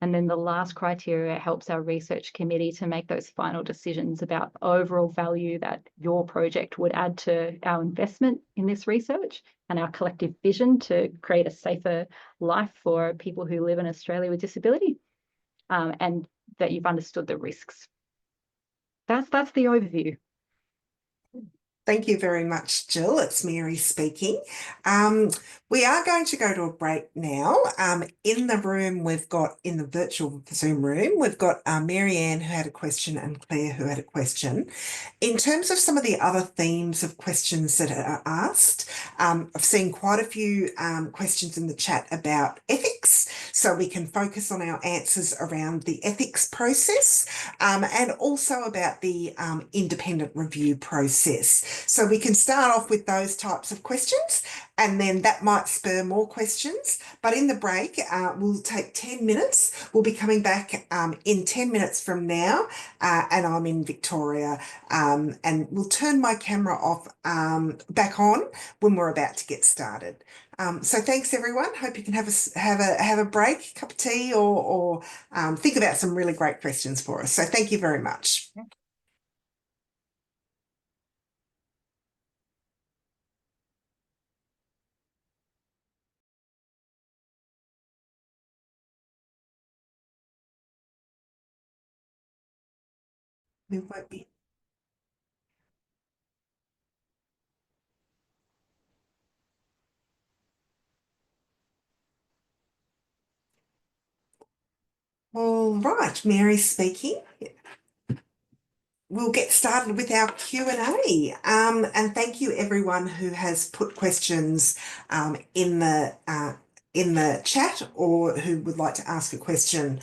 And then the last criteria helps our research committee to make those final decisions about overall value that your project would add to our investment in this research and our collective vision to create a safer life for people who live in Australia with disability, and that you've understood the risks. That's the overview. Thank you very much, Jill. It's Mary speaking. We are going to go to a break now. In the room, in the virtual Zoom room, we've got Marianne who had a question and Claire who had a question. In terms of some of the other themes of questions that are asked, I've seen quite a few questions in the chat about ethics, so we can focus on our answers around the ethics process, and also about the independent review process. So we can start off with those types of questions, and then that might spur more questions. But in the break, we'll take 10 minutes. We'll be coming back in 10 minutes from now, and I'm in Victoria, and we'll turn my camera off back on when we're about to get started. So thanks everyone. Hope you can have a break, cup of tea, or think about some really great questions for us. So thank you very much. We won't be. All right, Mary speaking. We'll get started with our Q&A. And thank you everyone who has put questions in the chat, or who would like to ask a question.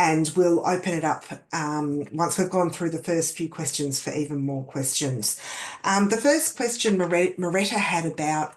And we'll open it up once we've gone through the first few questions for even more questions. The first question Moretta had about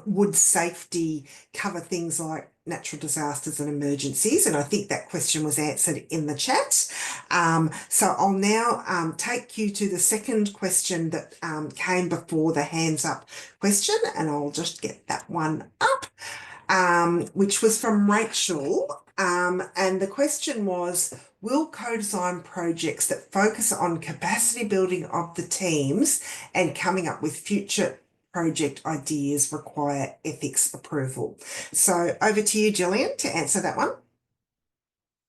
would safety cover things like natural disasters and emergencies, and I think that question was answered in the chat. So I'll now take you to the second question that came before the hands up question, and I'll just get that one up, which was from Rachel. And the question was, will co-design projects that focus on capacity building of the teams and coming up with future project ideas require ethics approval? So over to you, Gillian, to answer that one.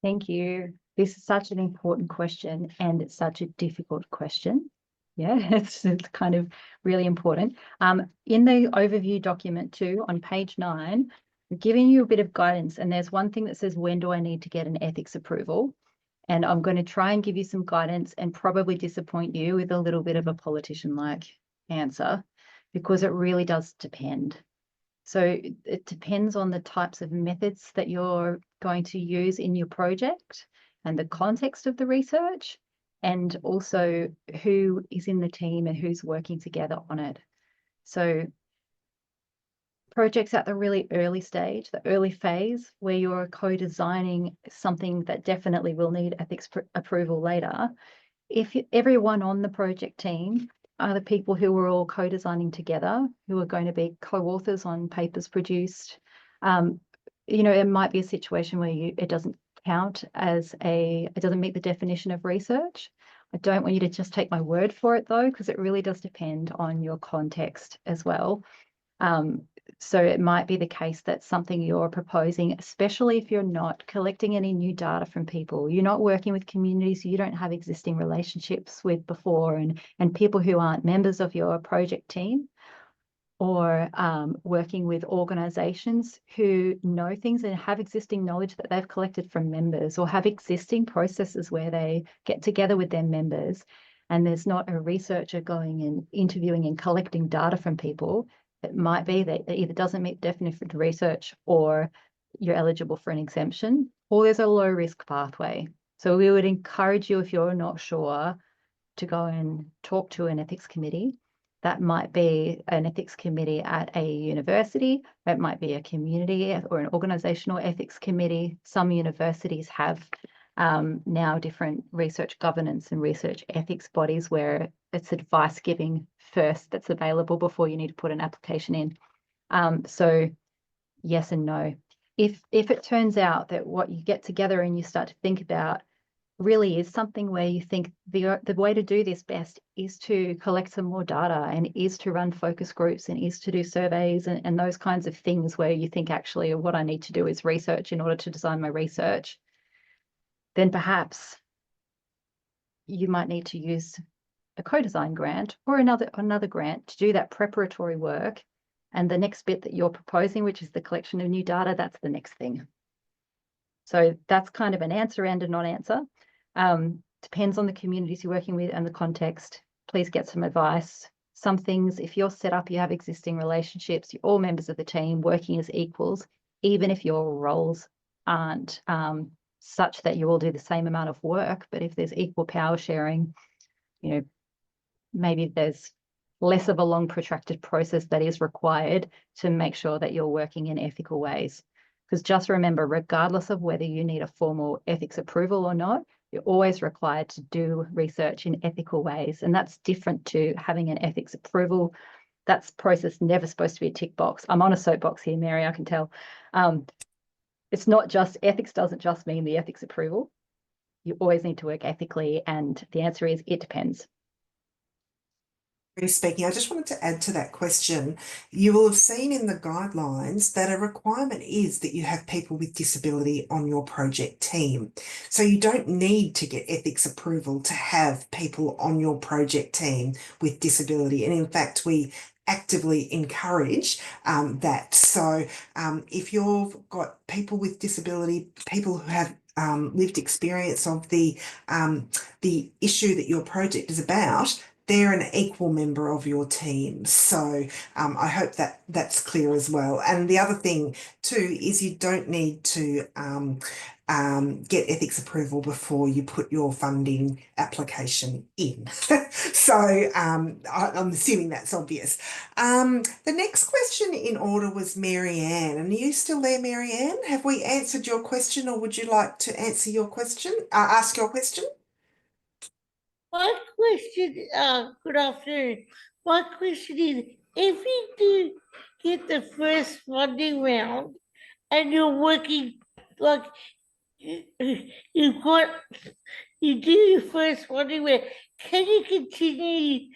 Thank you. This is such an important question, and it's such a difficult question. Yeah, it's kind of really important. In the overview document too, on page 9, I'm giving you a bit of guidance, and there's one thing that says, when do I need to get an ethics approval? And I'm going to try and give you some guidance and probably disappoint you with a little bit of a politician-like answer, because it really does depend. So it depends on the types of methods that you're going to use in your project and the context of the research, and also who is in the team and who's working together on it. So projects at the really early stage, the early phase, where you're co-designing something that definitely will need ethics approval later, if everyone on the project team are the people who are all co-designing together, who are going to be co-authors on papers produced. You know, it might be a situation where it doesn't count as it doesn't meet the definition of research. I don't want you to just take my word for it though, because it really does depend on your context as well. So it might be the case that something you're proposing, especially if you're not collecting any new data from people, you're not working with communities you don't have existing relationships with before, and people who aren't members of your project team, or working with organizations who know things and have existing knowledge that they've collected from members, or have existing processes where they get together with their members and there's not a researcher going and interviewing and collecting data from people. It might be that it either doesn't meet the definition of research, or you're eligible for an exemption, or there's a low risk pathway. So we would encourage you, if you're not sure, to go and talk to an ethics committee. That might be an ethics committee at a university. It might be a community or an organizational ethics committee. Some universities have now different research governance and research ethics bodies where it's advice giving first that's available before you need to put an application in. So yes and no. If it turns out that what you get together and you start to think about really is something where you think the way to do this best is to collect some more data, and is to run focus groups, and is to do surveys and those kinds of things, where you think actually what I need to do is research in order to design my research, then perhaps you might need to use a co-design grant or another grant to do that preparatory work. And the next bit that you're proposing, which is the collection of new data, that's the next thing. So that's kind of an answer and a non-answer. Depends on the communities you're working with and the context. Please get some advice. Some things, if you're set up, you have existing relationships, you're all members of the team working as equals, even if your roles aren't such that you all do the same amount of work, but if there's equal power sharing, you know, maybe there's less of a long protracted process that is required to make sure that you're working in ethical ways. Because just remember, regardless of whether you need a formal ethics approval or not, you're always required to do research in ethical ways. And that's different to having an ethics approval. That's process never supposed to be a tick box. I'm on a soapbox here, Mary, I can tell. It's not just, ethics doesn't just mean the ethics approval. You always need to work ethically. And the answer is, it depends. Speaking, I just wanted to add to that question. You will have seen in the guidelines that a requirement is that you have people with disability on your project team. So you don't need to get ethics approval to have people on your project team with disability. And in fact, we actively encourage that. So if you've got people with disability, people who have lived experience of the issue that your project is about, they're an equal member of your team. So I hope that that's clear as well. And the other thing too is you don't need to get ethics approval before you put your funding application in. So I'm assuming that's obvious. The next question in order was Mary Ann. And are you still there, Mary Ann? Have we answered your question, or would you like to answer your question, ask your question? My question, good afternoon. My question is, if you do get the first funding round and you're working, like, you've got, you do your first funding round, can you continue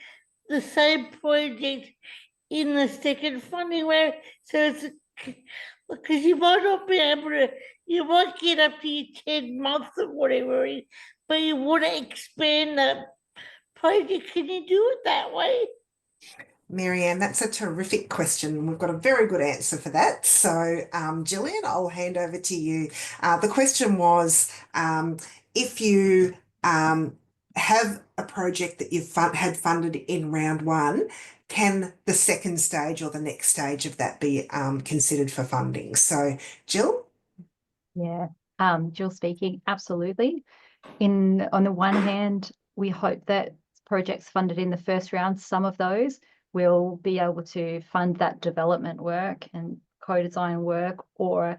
the same project in the second funding round? So it's, because you might not be able to, you might get up to your 10 months or whatever, but you want to expand that project. Can you do it that way? Marianne, that's a terrific question. We've got a very good answer for that. So, Gillian, I'll hand over to you. The question was, if you have a project that you've had funded in round one, can the second stage or the next stage of that be considered for funding? So, Jill? Yeah, Jill speaking, absolutely. On the one hand, we hope that projects funded in the first round, some of those will be able to fund that development work and co-design work, or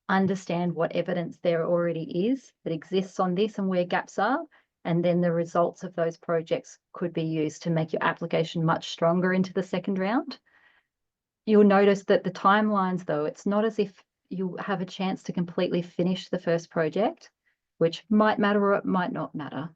understand what evidence there already is that exists on this and where gaps are, And then the results of those projects could be used to make your application much stronger into the second round. You'll notice that the timelines, though, it's not as if you have a chance to completely finish the first project, which might matter or it might not matter.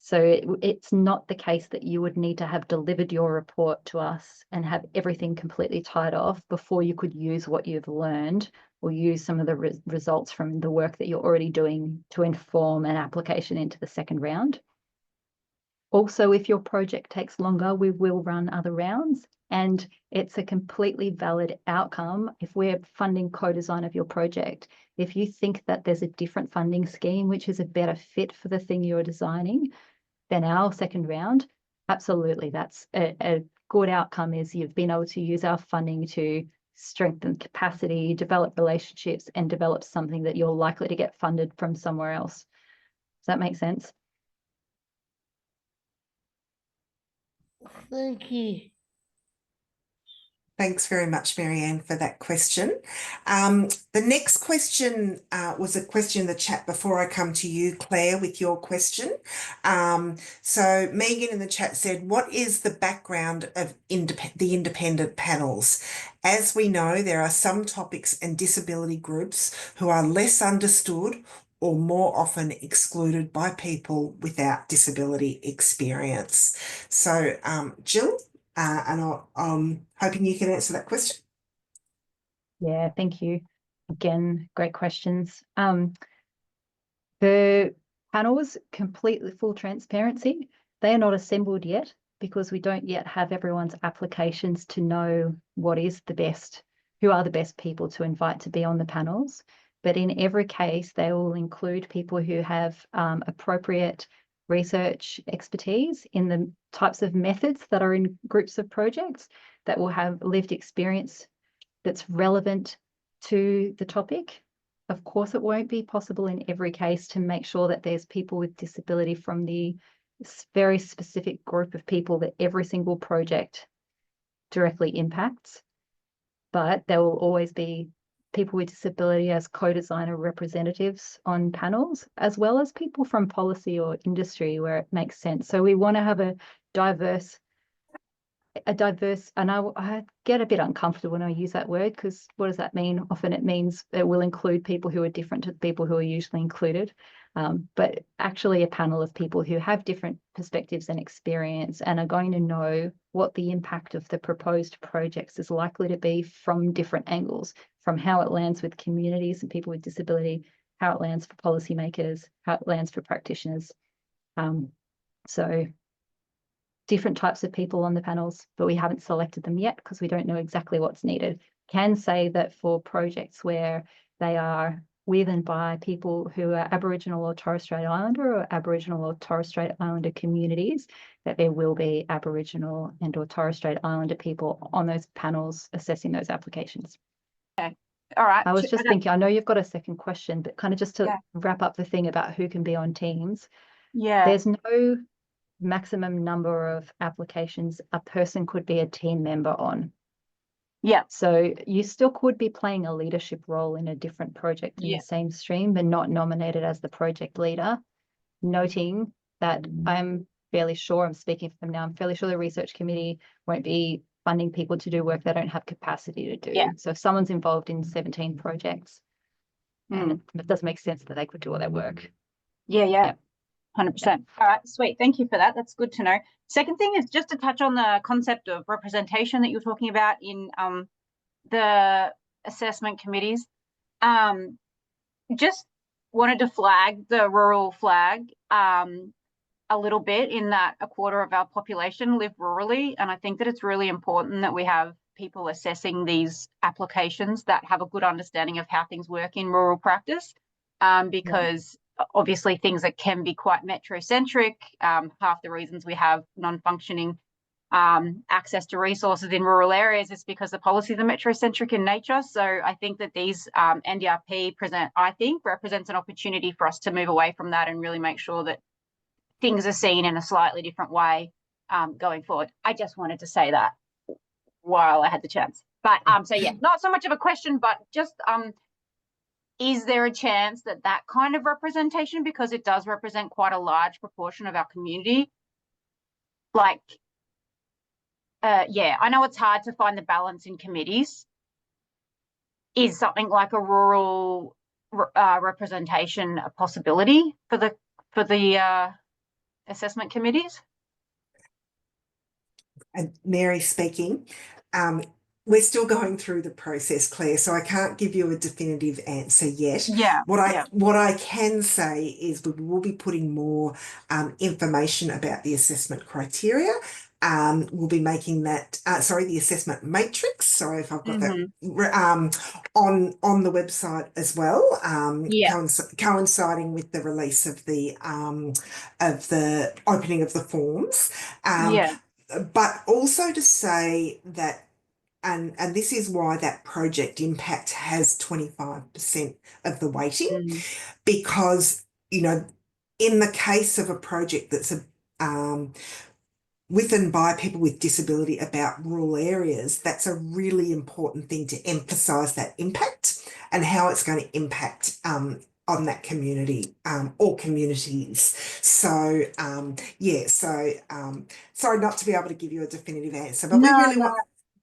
So it's not the case that you would need to have delivered your report to us and have everything completely tied off before you could use what you've learned or use some of the results from the work that you're already doing to inform an application into the second round. Also, if your project takes longer, we will run other rounds, and it's a completely valid outcome if we're funding co-design of your project. If you think that there's a different funding scheme which is a better fit for the thing you're designing than our second round, absolutely, that's a good outcome, is you've been able to use our funding to strengthen capacity, develop relationships, and develop something that you're likely to get funded from somewhere else. Does that make sense? Thank you. Thanks very much, Marianne, for that question. The next question was a question in the chat before I come to you, Claire, with your question. So Megan in the chat said, what is the background of the independent panels? As we know, there are some topics and disability groups who are less understood or more often excluded by people without disability experience. So, Jill, and I'm hoping you can answer that question. Yeah, thank you. Again, great questions. The panels, completely full transparency, they are not assembled yet because we don't yet have everyone's applications to know what is the best, who are the best people to invite to be on the panels. But in every case, they will include people who have appropriate research expertise in the types of methods that are in groups of projects, that will have lived experience that's relevant to the topic. Of course, it won't be possible in every case to make sure that there's people with disability from the very specific group of people that every single project directly impacts, but there will always be people with disability as co-designer representatives on panels, as well as people from policy or industry where it makes sense. So we want to have a diverse, and I get a bit uncomfortable when I use that word, because what does that mean? Often it means it will include people who are different to the people who are usually included. But actually a panel of people who have different perspectives and experience and are going to know what the impact of the proposed projects is likely to be from different angles, from how it lands with communities and people with disability, how it lands for policymakers, how it lands for practitioners. So different types of people on the panels, but we haven't selected them yet because we don't know exactly what's needed. Can say that for projects where they are with and by people who are Aboriginal or Torres Strait Islander or Aboriginal or Torres Strait Islander communities, that there will be Aboriginal and or Torres Strait Islander people on those panels assessing those applications. Okay, all right. I was just thinking, I know you've got a second question, but kind of just to wrap up the thing about who can be on teams. Yeah. There's no maximum number of applications a person could be a team member on. Yeah. So you still could be playing a leadership role in a different project in the same stream, but not nominated as the project leader. Noting that I'm fairly sure, I'm speaking for them now, I'm fairly sure the research committee won't be funding people to do work they don't have capacity to do. Yeah. So if someone's involved in 17 projects, and it does make sense that they could do all their work. Yeah. 100%. All right, sweet. Thank you for that. That's good to know. Second thing is just to touch on the concept of representation that you're talking about in the assessment committees. Just wanted to flag the rural flag a little bit, in that a quarter of our population live rurally, and I think that it's really important that we have people assessing these applications that have a good understanding of how things work in rural practice, because obviously things that can be quite metrocentric. Half the reasons we have non-functioning access to resources in rural areas is because the policies are metrocentric in nature. So I think that these NDRP represents an opportunity for us to move away from that and really make sure that things are seen in a slightly different way going forward. I just wanted to say that while I had the chance. But so yeah, not so much of a question, but just is there a chance that that kind of representation, because it does represent quite a large proportion of our community, like, yeah, I know it's hard to find the balance in committees. Is something like a rural representation a possibility for the assessment committees? And Mary speaking. We're still going through the process, Claire, so I can't give you a definitive answer yet. Yeah. What I can say is we will be putting more information about the assessment criteria. We'll be making that, the assessment matrix. Sorry if I've got that on the website as well. Coinciding with the release of the opening of the forms. But also to say that, and this is why that project impact has 25% of the weighting, because, you know, in the case of a project that's with and by people with disability about rural areas, that's a really important thing to emphasise that impact and how it's going to impact on that community or communities. So sorry not to be able to give you a definitive answer, but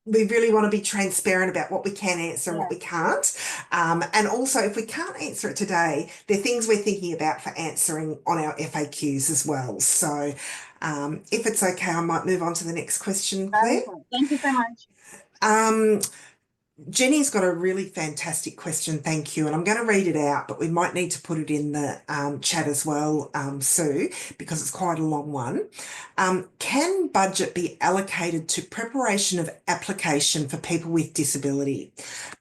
we really want to be transparent about what we can answer and what we can't. And also, if we can't answer it today, there are things we're thinking about for answering on our FAQs as well. So if it's okay, I might move on to the next question, Claire. Thank you so much. Jenny's got a really fantastic question, thank you, and I'm going to read it out, but we might need to put it in the chat as well, Sue, because it's quite a long one. Can budget be allocated to preparation of application for people with disability?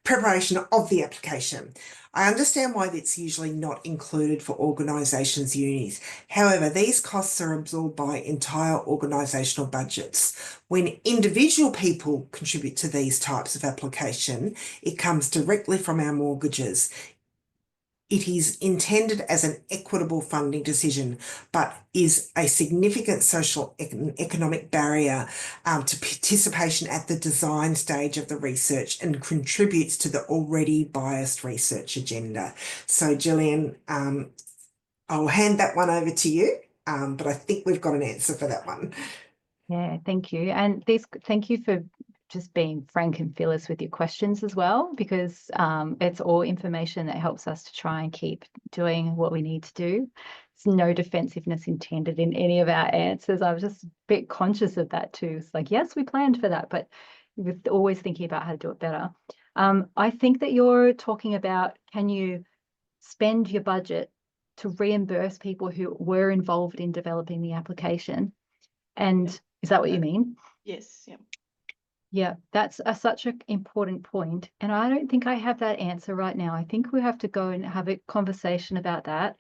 Preparation of the application. I understand why that's usually not included for organisations' unis. However, these costs are absorbed by entire organisational budgets. When individual people contribute to these types of application, it comes directly from our mortgages. It is intended as an equitable funding decision, but is a significant social economic barrier to participation at the design stage of the research and contributes to the already biased research agenda. So, Gillian, I'll hand that one over to you, but I think we've got an answer for that one. Yeah, thank you. And thank you for just being frank and fearless with your questions as well, because it's all information that helps us to try and keep doing what we need to do. There's no defensiveness intended in any of our answers. I was just a bit conscious of that too. It's like, yes, we planned for that, but we're always thinking about how to do it better. I think that you're talking about, can you spend your budget to reimburse people who were involved in developing the application? And is that what you mean? Yes. Yeah. Yeah, that's such an important point. And I don't think I have that answer right now. I think we have to go and have a conversation about that.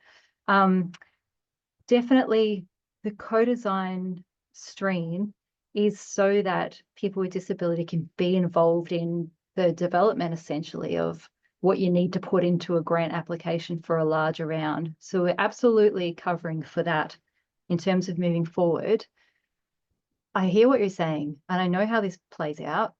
Definitely the co-design stream is so that people with disability can be involved in the development, essentially, of what you need to put into a grant application for a larger round. So we're absolutely covering for that in terms of moving forward. I hear what you're saying, and I know how this plays out.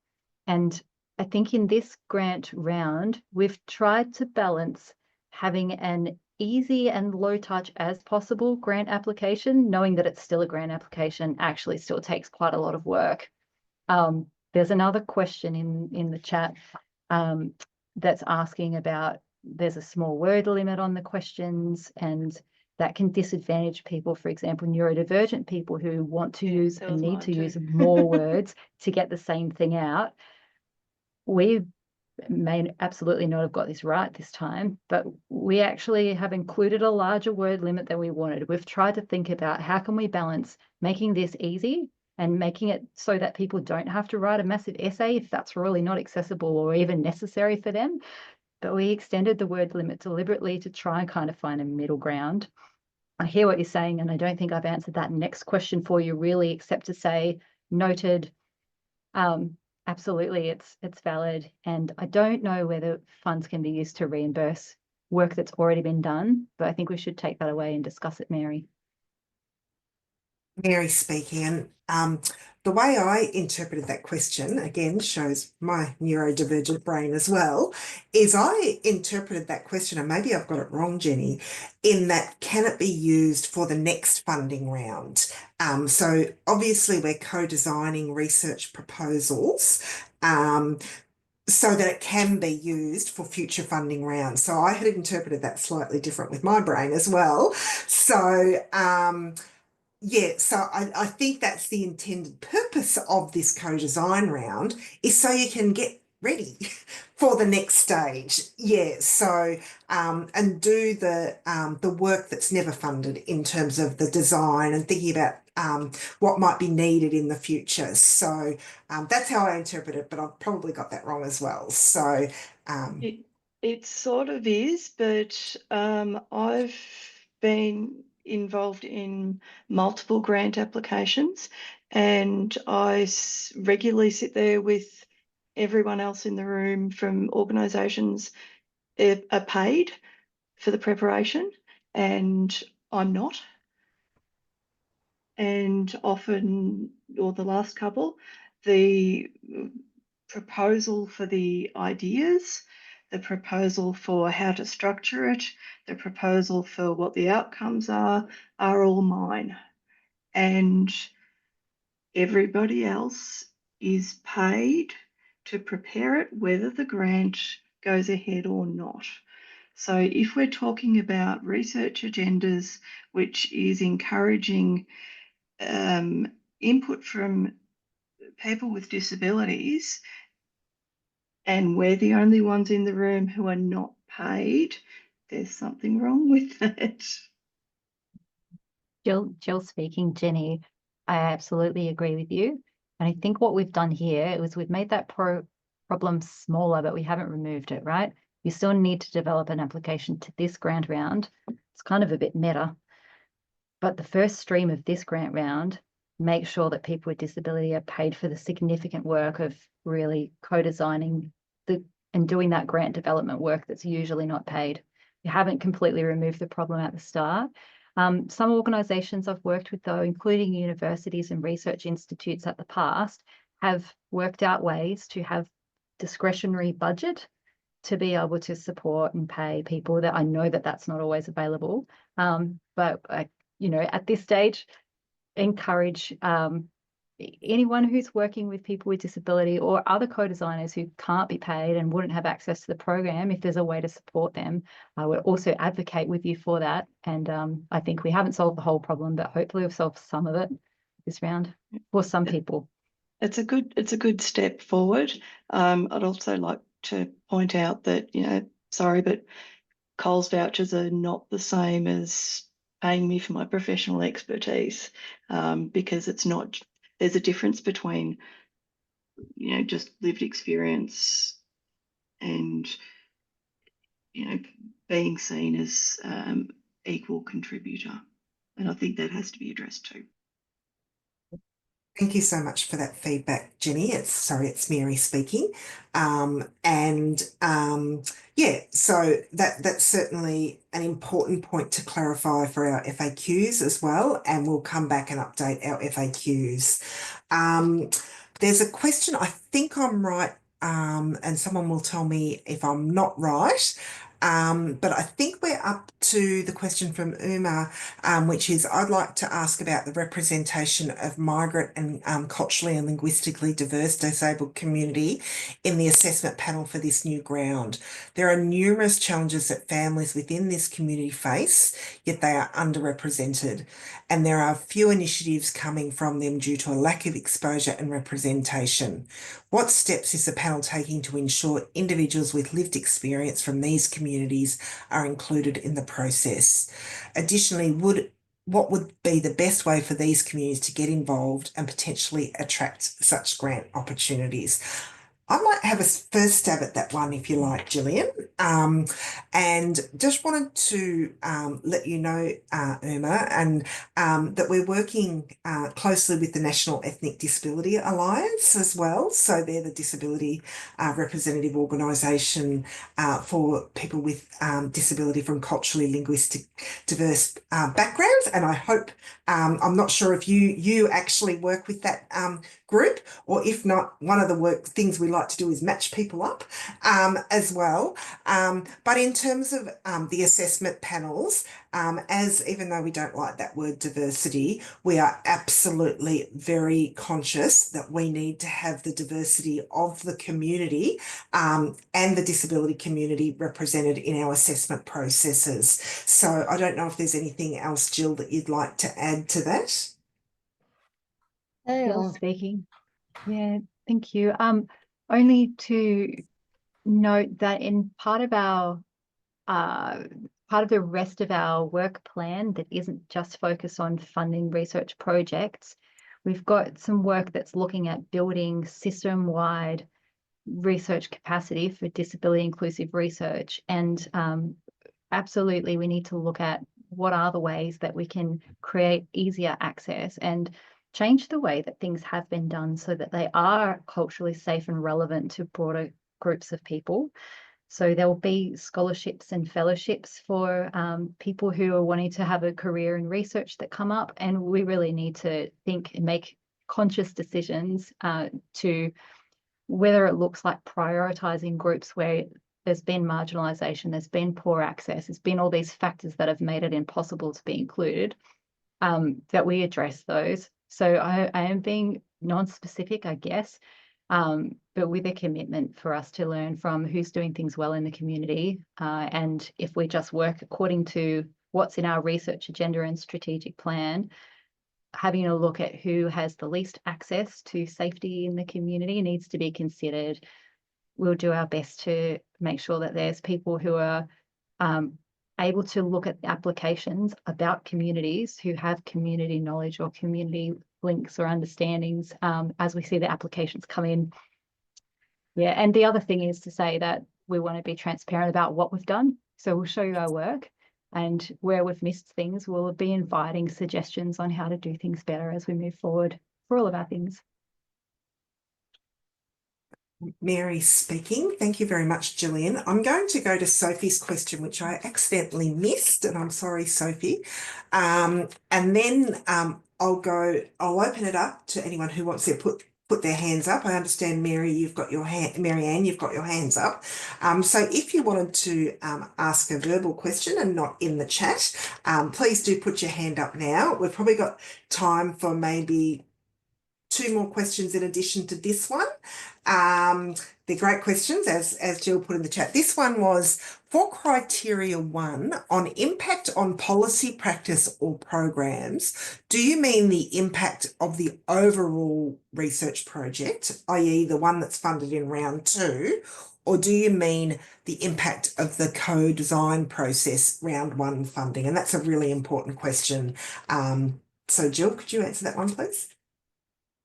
And I think in this grant round, we've tried to balance having an easy and low touch as possible grant application, knowing that it's still a grant application, actually still takes quite a lot of work. There's another question in the chat that's asking about, there's a small word limit on the questions, and that can disadvantage people, for example, neurodivergent people who want to use and need to use more words to get the same thing out. We may absolutely not have got this right this time, but we actually have included a larger word limit than we wanted. We've tried to think about how can we balance making this easy and making it so that people don't have to write a massive essay if that's really not accessible or even necessary for them. But we extended the word limit deliberately to try and kind of find a middle ground. I hear what you're saying, and I don't think I've answered that next question for you really, except to say, noted. Absolutely, it's valid, and I don't know whether funds can be used to reimburse work that's already been done, but I think we should take that away and discuss it, Mary. Mary speaking, and the way I interpreted that question, again, shows my neurodivergent brain as well, is I interpreted that question, and maybe I've got it wrong, Jenny, in that can it be used for the next funding round? So obviously we're co-designing research proposals. So that it can be used for future funding rounds. So I had interpreted that slightly different with my brain as well. So yeah, so I think that's the intended purpose of this co-design round, is so you can get ready for the next stage. Yeah, so and do the work that's never funded in terms of the design and thinking about what might be needed in the future. So that's how I interpret it, but I've probably got that wrong as well. So It sort of is, but I've been involved in multiple grant applications, and I regularly sit there with everyone else in the room from organisations are paid for the preparation, and I'm not. And often, or the last couple, the proposal for the ideas, the proposal for how to structure it, the proposal for what the outcomes are all mine. And everybody else is paid to prepare it, whether the grant goes ahead or not. So if we're talking about research agendas, which is encouraging input from people with disabilities, and we're the only ones in the room who are not paid, there's something wrong with that. Jill speaking, Jenny, I absolutely agree with you. And I think what we've done here is we've made that problem smaller, but we haven't removed it, right? You still need to develop an application to this grant round. It's kind of a bit meta. But the first stream of this grant round, make sure that people with disability are paid for the significant work of really co-designing and doing that grant development work that's usually not paid. You haven't completely removed the problem at the start. Some organisations I've worked with, though, including universities and research institutes at the past, have worked out ways to have discretionary budget to be able to support and pay people. That I know that that's not always available, but at this stage, encourage anyone who's working with people with disability or other co-designers who can't be paid and wouldn't have access to the program, if there's a way to support them, I would also advocate with you for that. And I think we haven't solved the whole problem, but hopefully we've solved some of it this round for some people. It's a good step forward. I'd also like to point out that, sorry, but Coles vouchers are not the same as paying me for my professional expertise, because there's a difference between, just lived experience and, being seen as equal contributor. And I think that has to be addressed too. thank you so much for that feedback, Jenny. It's Mary speaking. Yeah, so that's certainly an important point to clarify for our FAQs as well, and we'll come back and update our FAQs. There's a question, I think I'm right, and someone will tell me if I'm not right. But I think we're up to the question from Uma, which is, I'd like to ask about the representation of migrant and culturally and linguistically diverse disabled community in the assessment panel for this new ground. There are numerous challenges that families within this community face, yet they are underrepresented, and there are few initiatives coming from them due to a lack of exposure and representation. What steps is the panel taking to ensure individuals with lived experience from these communities are included in the process? Additionally, what would be the best way for these communities to get involved and potentially attract such grant opportunities? I might have a first stab at that one if you like, Gillian. And just wanted to let you know, Irma, and that we're working closely with the National Ethnic Disability Alliance as well. So they're the disability representative organisation for people with disability from culturally linguistic diverse backgrounds. And I hope, I'm not sure if you actually work with that group, or if not, one of the things we like to do is match people up as well. But in terms of the assessment panels, as even though we don't like that word diversity, we are absolutely very conscious that we need to have the diversity of the community and the disability community represented in our assessment processes. So I don't know if there's anything else, Jill, that you'd like to add to that. Jill speaking. Yeah, thank you. Only to note that in part of the rest of our work plan that isn't just focused on funding research projects, we've got some work that's looking at building system-wide research capacity for disability inclusive research. And absolutely, we need to look at what are the ways that we can create easier access and change the way that things have been done so that they are culturally safe and relevant to broader groups of people. So there will be scholarships and fellowships for people who are wanting to have a career in research that come up. And we really need to think and make conscious decisions to whether it looks like prioritising groups where there's been marginalisation, there's been poor access, there's been all these factors that have made it impossible to be included, that we address those. So I am being non-specific, I guess, but with a commitment for us to learn from who's doing things well in the community. And if we just work according to what's in our research agenda and strategic plan, having a look at who has the least access to safety in the community needs to be considered. We'll do our best to make sure that there's people who are able to look at the applications about communities who have community knowledge or community links or understandings as we see the applications come in. Yeah, and the other thing is to say that we want to be transparent about what we've done. So we'll show you our work, and where we've missed things, we'll be inviting suggestions on how to do things better as we move forward for all of our things. Mary speaking. Thank you very much, Gillian. I'm going to go to Sophie's question, which I accidentally missed, and I'm sorry, Sophie. And then I'll open it up to anyone who wants to put their hands up. I understand, Mary, you've got your hand, Marianne, you've got your hands up. So if you wanted to ask a verbal question and not in the chat, please do put your hand up now. We've probably got time for maybe 2 more questions in addition to this one. They're great questions, as Jill put in the chat. This one was, for criteria 1 on impact on policy, practice or programs, do you mean the impact of the overall research project, i.e. the one that's funded in round 2, or do you mean the impact of the co-design process round 1 funding? And that's a really important question. So Jill, could you answer that one, please?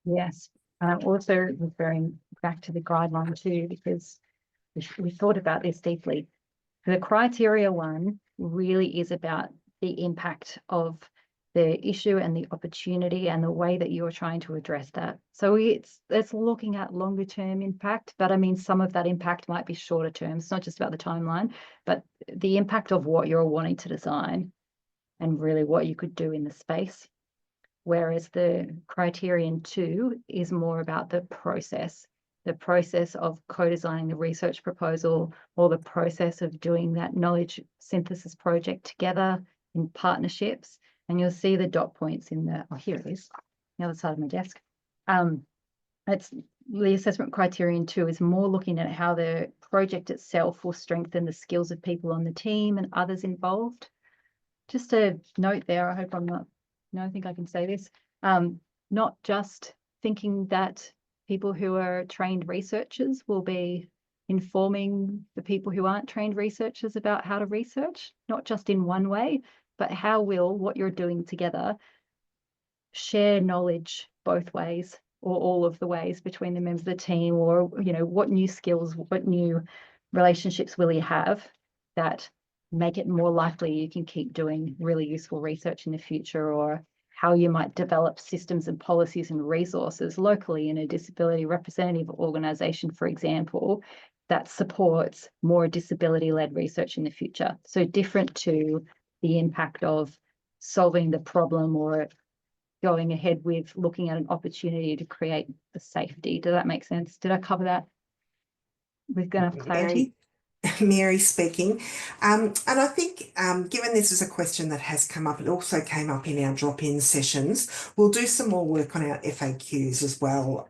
Yes, I'm also referring back to the guideline too, because we thought about this deeply. The criteria 1 really is about the impact of the issue and the opportunity and the way that you're trying to address that. So it's looking at longer term impact, but I mean, some of that impact might be shorter term. It's not just about the timeline, but the impact of what you're wanting to design and really what you could do in the space. Whereas the criterion 2 is more about the process of co-designing the research proposal, or the process of doing that knowledge synthesis project together in partnerships. And you'll see the dot points in the, oh, here it is, the other side of my desk. It's the assessment criterion 2 is more looking at how the project itself will strengthen the skills of people on the team and others involved. Just a note there, I hope I'm not, no, I think I can say this, not just thinking that people who are trained researchers will be informing the people who aren't trained researchers about how to research, not just in one way, but how will what you're doing together share knowledge both ways. or all of the ways between the members of the team, or, you know, what new skills, what new relationships will you have that make it more likely you can keep doing really useful research in the future, or how you might develop systems and policies and resources locally in a disability representative organisation, for example, that supports more disability-led research in the future. So different to the impact of solving the problem or going ahead with looking at an opportunity to create the safety. Does that make sense? Did I cover that with enough clarity? Mary speaking. And I think, given this is a question that has come up, it also came up in our drop-in sessions. We'll do some more work on our FAQs as well,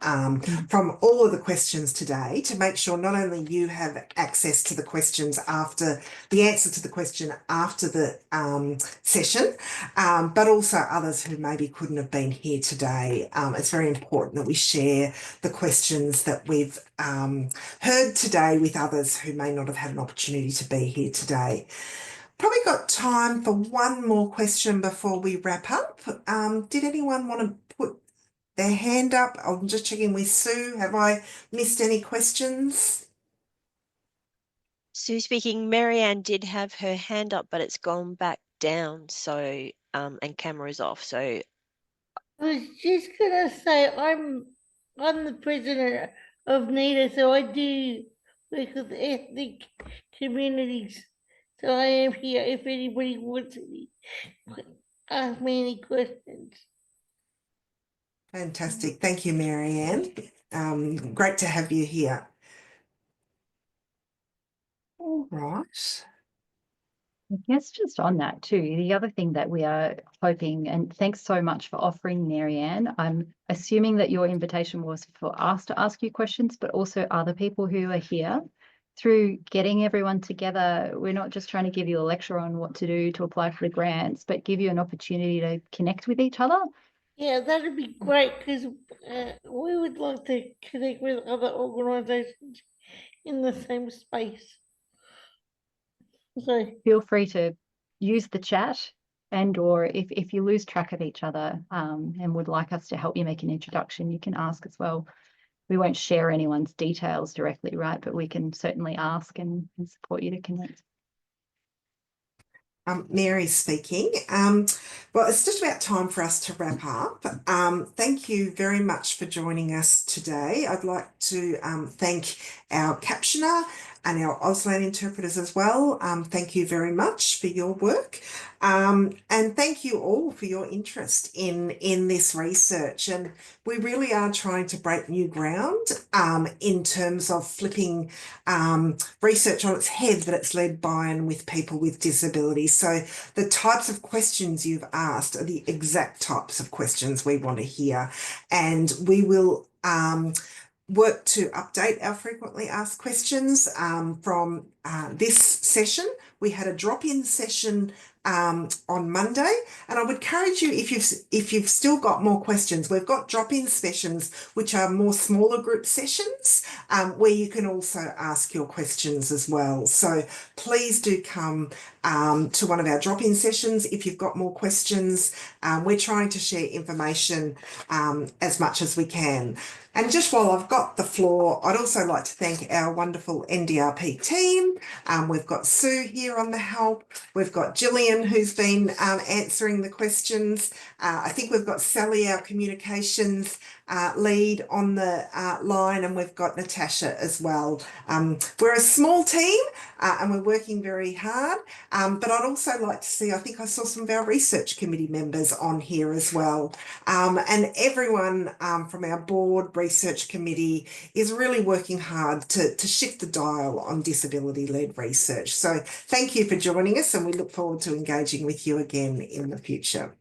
from all of the questions today, to make sure not only you have access to the questions after the answer to the question after the session, but also others who maybe couldn't have been here today. It's very important that we share the questions that we've heard today with others who may not have had an opportunity to be here today. Probably got time for one more question before we wrap up. Did anyone want to put their hand up? I'm just checking with Sue. Have I missed any questions? Sue speaking. Marianne did have her hand up, but it's gone back down. So, and camera's off. So, I was just gonna say I'm the president of NIDA, so I do work with ethnic communities. So I am here if anybody wants to ask me any questions. Fantastic. Thank you, Marianne. Great to have you here. All right. I guess just on that too, the other thing that we are hoping, and thanks so much for offering, Marianne, I'm assuming that your invitation was for us to ask you questions, but also other people who are here. Through getting everyone together, we're not just trying to give you a lecture on what to do to apply for the grants, but give you an opportunity to connect with each other. Yeah, that'd be great, because we would like to connect with other organisations in the same space. So Feel free to use the chat, and or if you lose track of each other and would like us to help you make an introduction, you can ask as well. We won't share anyone's details directly, right? But we can certainly ask and support you to connect. Mary speaking. Well, it's just about time for us to wrap up. Thank you very much for joining us today. I'd like to thank our captioner and our Auslan interpreters as well. Thank you very much for your work. And thank you all for your interest in this research. And we really are trying to break new ground in terms of flipping research on its head, but it's led by and with people with disabilities. So the types of questions you've asked are the exact types of questions we want to hear. And we will work to update our frequently asked questions from this session. We had a drop-in session on Monday, and I would encourage you, if you've still got more questions, we've got drop-in sessions which are more smaller group sessions where you can also ask your questions as well. So please do come to one of our drop-in sessions if you've got more questions. We're trying to share information as much as we can. And just while I've got the floor, I'd also like to thank our wonderful NDRP team. We've got Sue here on the help. We've got Gillian, who's been answering the questions. I think we've got Sally, our communications lead, on the line, and we've got Natasha as well. We're a small team and we're working very hard, but I'd also like to see, I think I saw some of our research committee members on here as well. And everyone from our board research committee is really working hard to shift the dial on disability-led research. So thank you for joining us, and we look forward to engaging with you again in the future.